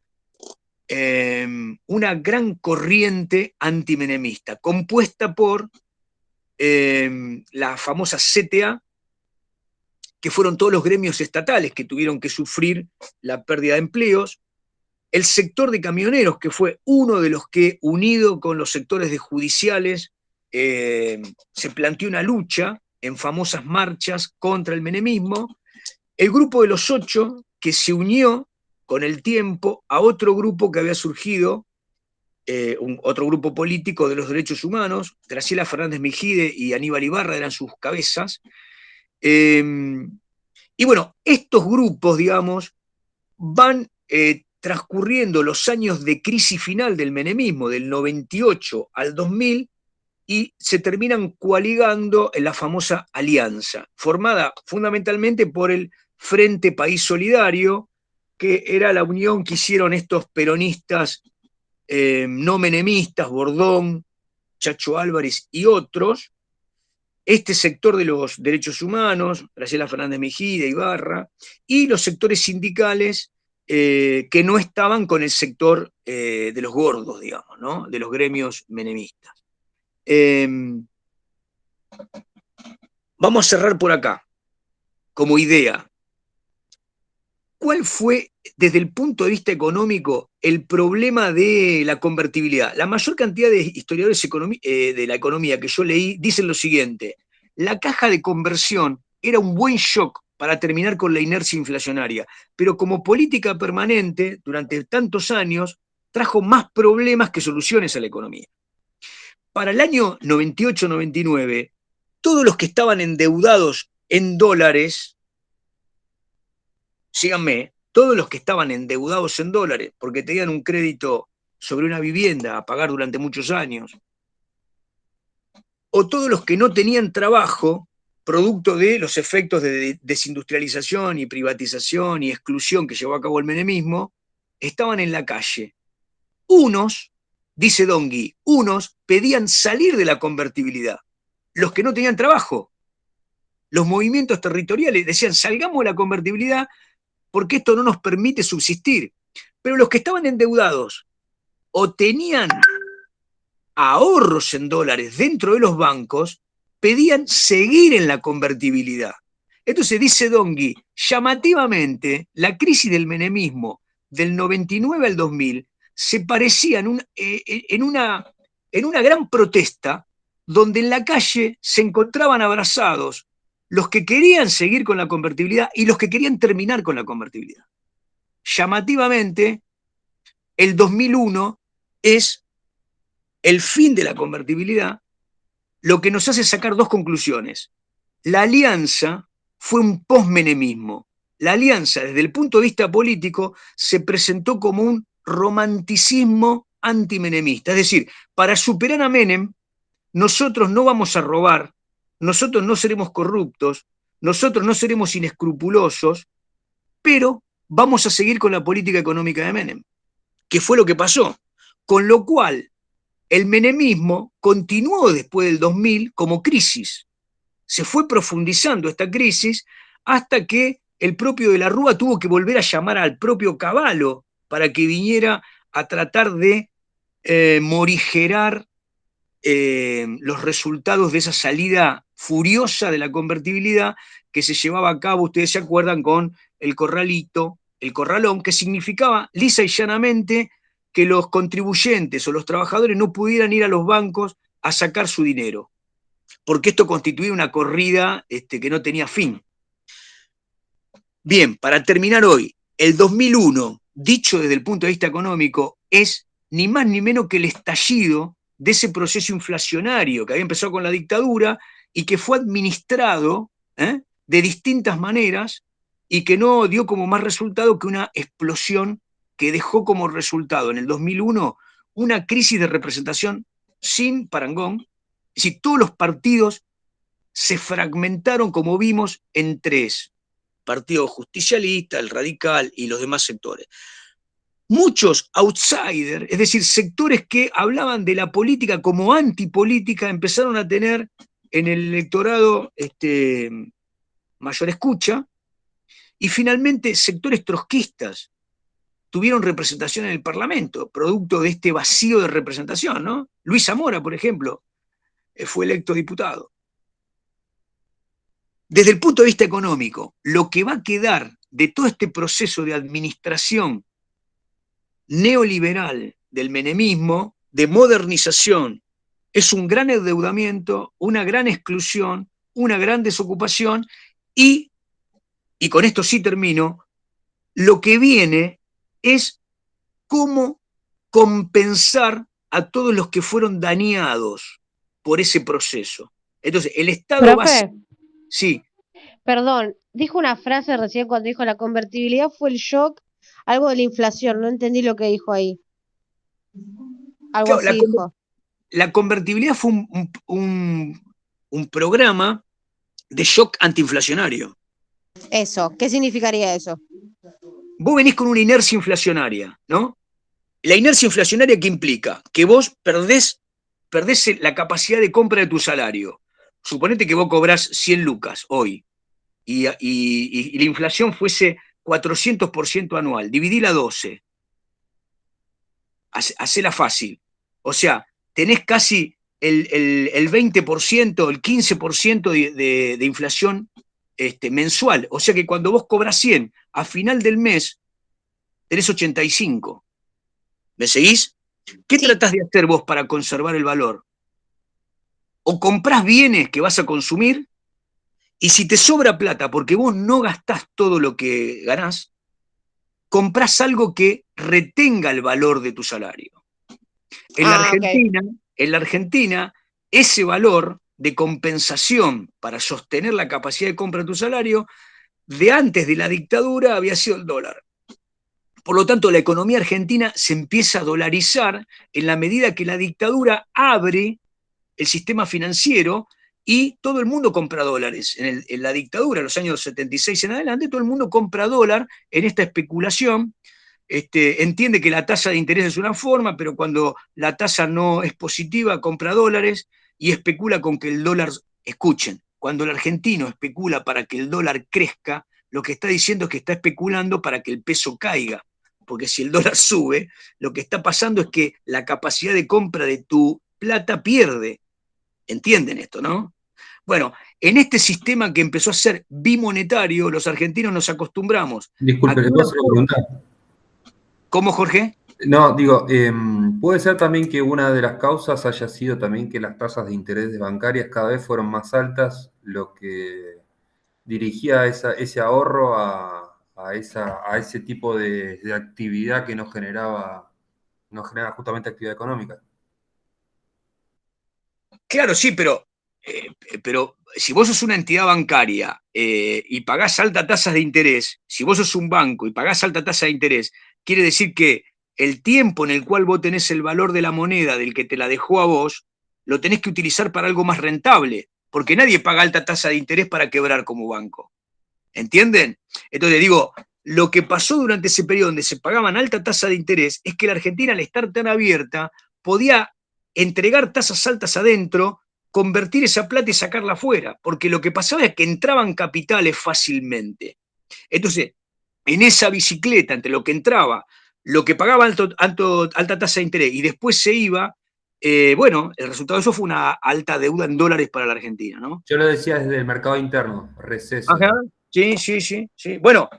gran corriente antimenemista, compuesta por la famosa CTA, que fueron todos los gremios estatales que tuvieron que sufrir la pérdida de empleos, el sector de camioneros, que fue uno de los que, unido con los sectores de judiciales, se planteó una lucha en famosas marchas contra el menemismo, el grupo de los 8, que se unió con el tiempo a otro grupo que había surgido, otro grupo político de los derechos humanos. Graciela Fernández Mejide y Aníbal Ibarra eran sus cabezas. Y bueno, estos grupos, digamos, van transcurriendo los años de crisis final del menemismo, del 98 al 2000, y se terminan coaligando en la famosa alianza, formada fundamentalmente por el Frente País Solidario, que era la unión que hicieron estos peronistas no menemistas, Bordón, Chacho Álvarez y otros, este sector de los derechos humanos, Graciela Fernández Mejide, Ibarra, y los sectores sindicales que no estaban con el sector de los gordos, digamos, ¿no? De los gremios menemistas. Vamos a cerrar por acá, como idea. ¿Cuál fue, desde el punto de vista económico, el problema de la convertibilidad? La mayor cantidad de historiadores de la economía que yo leí dicen lo siguiente: la caja de conversión era un buen shock para terminar con la inercia inflacionaria, pero como política permanente, durante tantos años, trajo más problemas que soluciones a la economía. Para el año 98-99, todos los que estaban endeudados en dólares, síganme, todos los que estaban endeudados en dólares porque tenían un crédito sobre una vivienda a pagar durante muchos años, o todos los que no tenían trabajo, producto de los efectos de desindustrialización y privatización y exclusión que llevó a cabo el menemismo, estaban en la calle. Unos, dice Dongui, unos pedían salir de la convertibilidad. Los que no tenían trabajo, los movimientos territoriales decían: salgamos de la convertibilidad porque esto no nos permite subsistir. Pero los que estaban endeudados o tenían ahorros en dólares dentro de los bancos, pedían seguir en la convertibilidad. Entonces, dice Dongui, llamativamente, la crisis del menemismo del 99 al 2000 se parecía en una gran protesta donde en la calle se encontraban abrazados los que querían seguir con la convertibilidad y los que querían terminar con la convertibilidad. Llamativamente, el 2001 es el fin de la convertibilidad, lo que nos hace sacar dos conclusiones. La alianza fue un posmenemismo. La alianza, desde el punto de vista político, se presentó como un romanticismo antimenemista. Es decir, para superar a Menem, nosotros no vamos a robar, nosotros no seremos corruptos, nosotros no seremos inescrupulosos, pero vamos a seguir con la política económica de Menem, que fue lo que pasó. Con lo cual, el menemismo continuó después del 2000 como crisis. Se fue profundizando esta crisis hasta que el propio de la Rúa tuvo que volver a llamar al propio Cavallo para que viniera a tratar de morigerar los resultados de esa salida furiosa de la convertibilidad que se llevaba a cabo, ustedes se acuerdan, con el corralito, el corralón, que significaba lisa y llanamente que los contribuyentes o los trabajadores no pudieran ir a los bancos a sacar su dinero, porque esto constituía una corrida que no tenía fin. Bien, para terminar hoy, el 2001, dicho desde el punto de vista económico, es ni más ni menos que el estallido de ese proceso inflacionario que había empezado con la dictadura y que fue administrado de distintas maneras y que no dio como más resultado que una explosión que dejó como resultado en el 2001 una crisis de representación sin parangón. Es decir, todos los partidos se fragmentaron, como vimos, en tres: Partido Justicialista, el Radical y los demás sectores. Muchos outsiders, es decir, sectores que hablaban de la política como antipolítica, empezaron a tener en el electorado mayor escucha, y finalmente sectores trotskistas tuvieron representación en el Parlamento, producto de este vacío de representación, ¿no? Luis Zamora, por ejemplo, fue electo diputado. Desde el punto de vista económico, lo que va a quedar de todo este proceso de administración neoliberal del menemismo, de modernización, es un gran endeudamiento, una gran exclusión, una gran desocupación y con esto sí termino, lo que viene es cómo compensar a todos los que fueron dañados por ese proceso. Entonces, el Estado va a... Sí. Perdón, dijo una frase recién cuando dijo la convertibilidad fue el shock, algo de la inflación, no entendí lo que dijo ahí. Algo claro, así dijo. La convertibilidad fue un programa de shock antiinflacionario. Eso, ¿qué significaría eso? Vos venís con una inercia inflacionaria, ¿no? La inercia inflacionaria, ¿qué implica? Que vos perdés la capacidad de compra de tu salario. Suponete que vos cobrás 100 lucas hoy y la inflación fuese 400% anual. Dividila 12. Hacela fácil. O sea, tenés casi el 20%, el 15% de inflación mensual. O sea que cuando vos cobrás 100, a final del mes tenés 85. ¿Me seguís? ¿Qué tratás de hacer vos para conservar el valor? O comprás bienes que vas a consumir, y si te sobra plata porque vos no gastás todo lo que ganás, comprás algo que retenga el valor de tu salario. En la Argentina, ese valor de compensación para sostener la capacidad de compra de tu salario, de antes de la dictadura había sido el dólar. Por lo tanto, la economía argentina se empieza a dolarizar en la medida que la dictadura abre el sistema financiero y todo el mundo compra dólares. En la dictadura, en los años 76 en adelante, todo el mundo compra dólar en esta especulación. Entiende que la tasa de interés es una forma, pero cuando la tasa no es positiva, compra dólares y especula con que el dólar, escuchen, cuando el argentino especula para que el dólar crezca, lo que está diciendo es que está especulando para que el peso caiga, porque si el dólar sube, lo que está pasando es que la capacidad de compra de tu plata pierde. ¿Entienden esto, no? Bueno, en este sistema que empezó a ser bimonetario, los argentinos nos acostumbramos. Disculpe, ¿le puedo hacer una pregunta? ¿Cómo, Jorge? No, digo, puede ser también que una de las causas haya sido también que las tasas de interés bancarias cada vez fueron más altas, lo que dirigía ese ahorro a ese tipo de actividad que no genera justamente actividad económica. Claro, sí, pero si vos sos una entidad bancaria y pagás altas tasas de interés, si vos sos un banco y pagás alta tasa de interés, quiere decir que el tiempo en el cual vos tenés el valor de la moneda del que te la dejó a vos, lo tenés que utilizar para algo más rentable, porque nadie paga alta tasa de interés para quebrar como banco. ¿Entienden? Entonces digo, lo que pasó durante ese periodo donde se pagaban alta tasa de interés es que la Argentina, al estar tan abierta, podía entregar tasas altas adentro, convertir esa plata y sacarla afuera, porque lo que pasaba es que entraban capitales fácilmente. Entonces, en esa bicicleta, entre lo que entraba, lo que pagaba alta tasa de interés y después se iba, bueno, el resultado de eso fue una alta deuda en dólares para la Argentina, ¿no? Yo lo decía desde el mercado interno, receso. Ajá, sí. Bueno,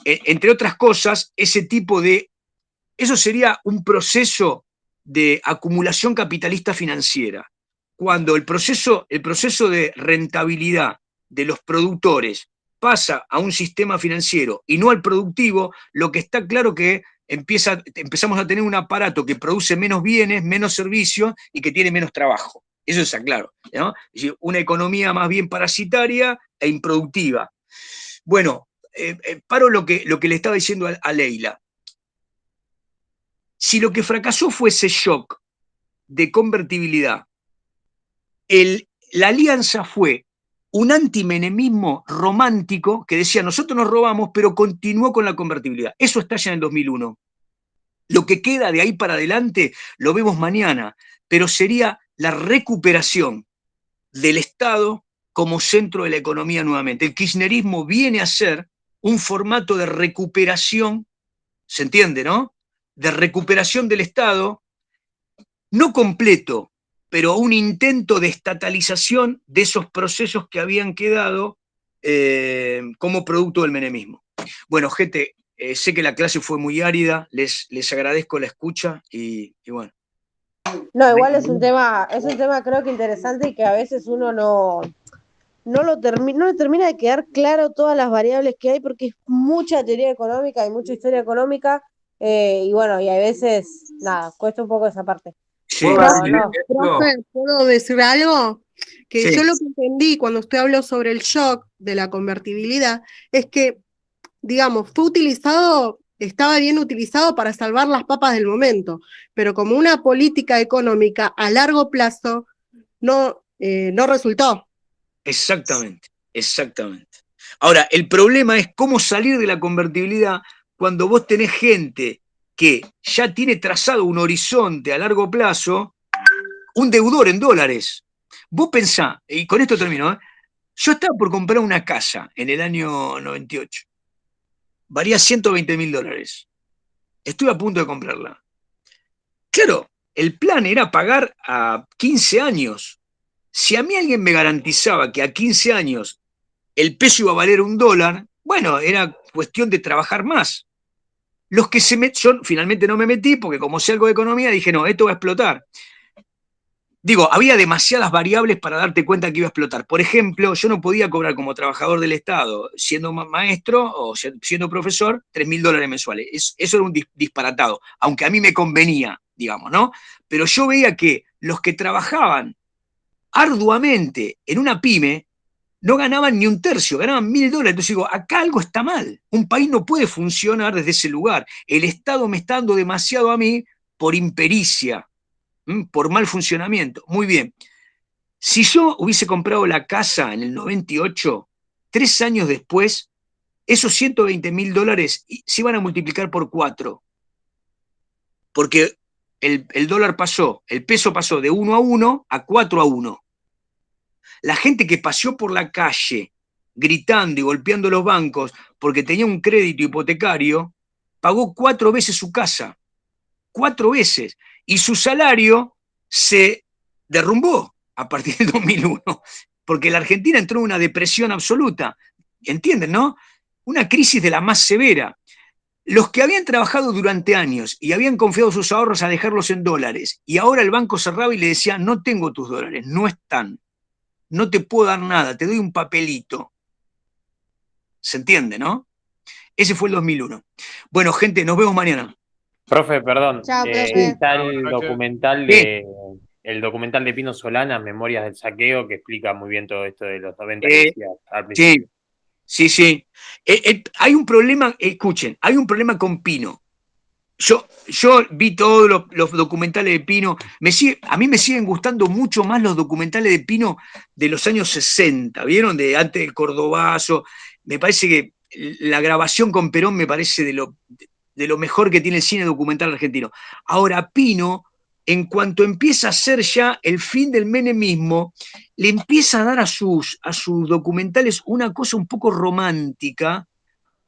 entre otras cosas, eso sería un proceso de acumulación capitalista financiera. Cuando el proceso de rentabilidad de los productores pasa a un sistema financiero y no al productivo, lo que está claro que empezamos a tener un aparato que produce menos bienes, menos servicios y que tiene menos trabajo. Eso está claro, ¿no? Es decir, una economía más bien parasitaria e improductiva. Bueno, paro lo que le estaba diciendo a Leila. Si lo que fracasó fue ese shock de convertibilidad, la alianza fue un antimenemismo romántico que decía, nosotros nos robamos, pero continuó con la convertibilidad. Eso estalla en el 2001. Lo que queda de ahí para adelante lo vemos mañana, pero sería la recuperación del Estado como centro de la economía nuevamente. El kirchnerismo viene a ser un formato de recuperación, ¿se entiende, no? De recuperación del Estado, no completo, pero un intento de estatalización de esos procesos que habían quedado como producto del menemismo. Bueno, gente, sé que la clase fue muy árida, les agradezco la escucha y bueno. No, igual es un tema creo que interesante y que a veces uno no le termina de quedar claro todas las variables que hay porque es mucha teoría económica y mucha historia económica y bueno, y a veces, nada, cuesta un poco esa parte. Sí. Profe, ¿puedo decir algo? Que Sí. yo lo que entendí cuando usted habló sobre el shock de la convertibilidad es que, digamos, estaba bien utilizado para salvar las papas del momento, pero como una política económica a largo plazo no resultó. Exactamente. Ahora, el problema es cómo salir de la convertibilidad cuando vos tenés gente que ya tiene trazado un horizonte a largo plazo, un deudor en dólares. Vos pensá, y con esto termino, yo estaba por comprar una casa en el año 98. Valía $120.000. Estuve a punto de comprarla. Claro, el plan era pagar a 15 años. Si a mí alguien me garantizaba que a 15 años el peso iba a valer $1, bueno, era cuestión de trabajar más. Los que yo finalmente no me metí porque como sé algo de economía dije, no, esto va a explotar. Digo, había demasiadas variables para darte cuenta que iba a explotar. Por ejemplo, yo no podía cobrar como trabajador del Estado, siendo maestro o siendo profesor, $3.000 mensuales. Eso era un disparatado, aunque a mí me convenía, digamos, ¿no? Pero yo veía que los que trabajaban arduamente en una pyme no ganaban ni un tercio, ganaban $1.000. Entonces digo, acá algo está mal. Un país no puede funcionar desde ese lugar. El Estado me está dando demasiado a mí por impericia, por mal funcionamiento. Muy bien. Si yo hubiese comprado la casa en el 98, 3 años después, esos $120.000 se iban a multiplicar por 4. Porque el dólar pasó, el peso pasó de 1-1 a 4-1. La gente que paseó por la calle gritando y golpeando los bancos porque tenía un crédito hipotecario, pagó 4 veces su casa. 4 veces. Y su salario se derrumbó a partir del 2001, porque la Argentina entró en una depresión absoluta. ¿Entienden, no? Una crisis de la más severa. Los que habían trabajado durante años y habían confiado sus ahorros a dejarlos en dólares, y ahora el banco cerraba y le decía, no tengo tus dólares, no están. No te puedo dar nada, te doy un papelito. ¿Se entiende, no? Ese fue el 2001. Bueno, gente, nos vemos mañana. Profe, perdón. Chao, profe. Está el documental de Pino Solana, Memorias del Saqueo, que explica muy bien todo esto de los 90 que decía al principio. Sí. Hay un problema, escuchen, hay un problema con Pino. Yo vi todos los documentales de Pino. A mí me siguen gustando mucho más los documentales de Pino de los años 60, ¿vieron? De antes del Cordobazo. Me parece que la grabación con Perón me parece de lo mejor que tiene el cine documental argentino. Ahora, Pino, en cuanto empieza a ser ya el fin del menemismo, le empieza a dar a sus documentales una cosa un poco romántica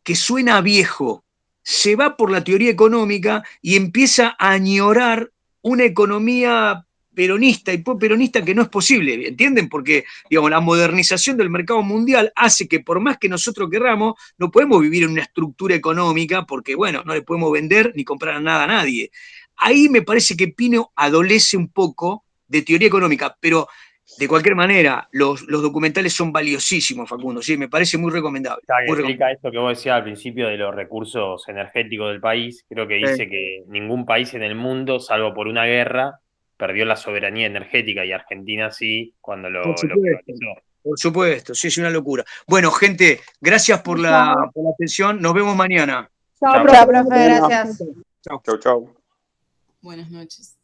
que suena a viejo. se va por la teoría económica y empieza a añorar una economía peronista y peronista que no es posible, ¿entienden? Porque, digamos, la modernización del mercado mundial hace que por más que nosotros querramos, no podemos vivir en una estructura económica porque, bueno, no le podemos vender ni comprar nada a nadie. Ahí me parece que Pino adolece un poco de teoría económica, pero de cualquier manera, los documentales son valiosísimos, Facundo, sí, me parece muy recomendable. Explica esto que vos decías al principio de los recursos energéticos del país. Creo que dice que ningún país en el mundo, salvo por una guerra, perdió la soberanía energética, y Argentina sí, cuando lo privatizó. Por supuesto, sí, es una locura. Bueno, gente, gracias por la atención. Nos vemos mañana. Chao, profe, gracias. Chau, chau. Buenas noches.